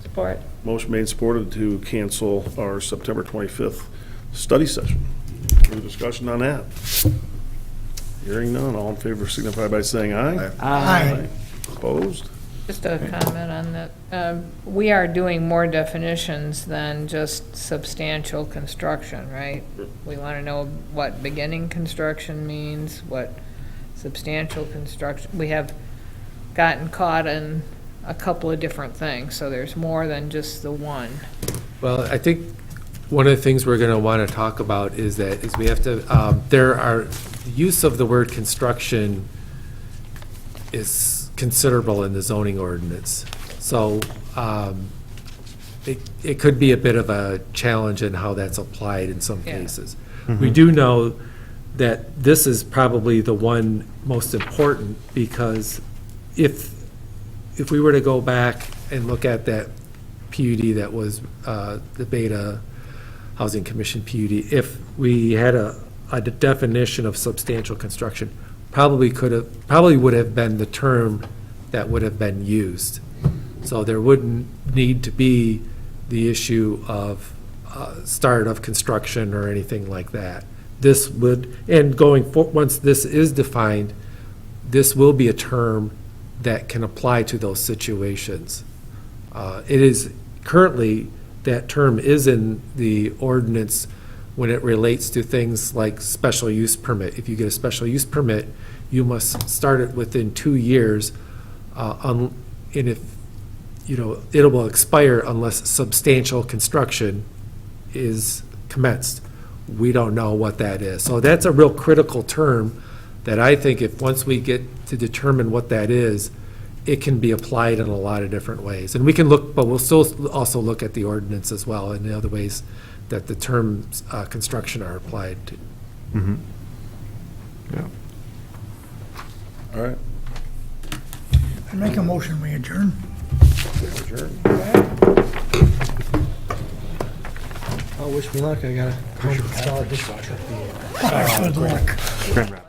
Support. Motion made and supported to cancel our September 25th study session. Further discussion on that? Hearing none, all in favor signify by saying aye. Aye. Opposed? Just a comment on that. We are doing more definitions than just substantial construction, right? We want to know what beginning construction means, what substantial construction. We have gotten caught in a couple of different things, so there's more than just the one. Well, I think one of the things we're going to want to talk about is we have to, the use of the word construction is considerable in the zoning ordinance. So it could be a bit of a challenge in how that's applied in some Yeah. cases. We do know that this is probably the one most important, because if we were to go back and look at that PUD that was the Beta Housing Commission PUD, if we had a definition of substantial construction, probably would have been the term that would have been used. So there wouldn't need to be the issue of start of construction or anything like that. This would, and once this is defined, this will be a term that can apply to those situations. It is currently, that term is in the ordinance when it relates to things like special use permit. If you get a special use permit, you must start it within 2 years And if, it will expire unless substantial construction is commenced. We don't know what that is. So that's a real critical term that I think if, once we get to determine what that is, it can be applied in a lot of different ways. And we can look, but we'll still also look at the ordinance as well and the other ways that the terms construction are applied to. Mhm. All right. I make a motion, we adjourn. Oh, wish me luck, I gotta. Good luck. Grand Rapids.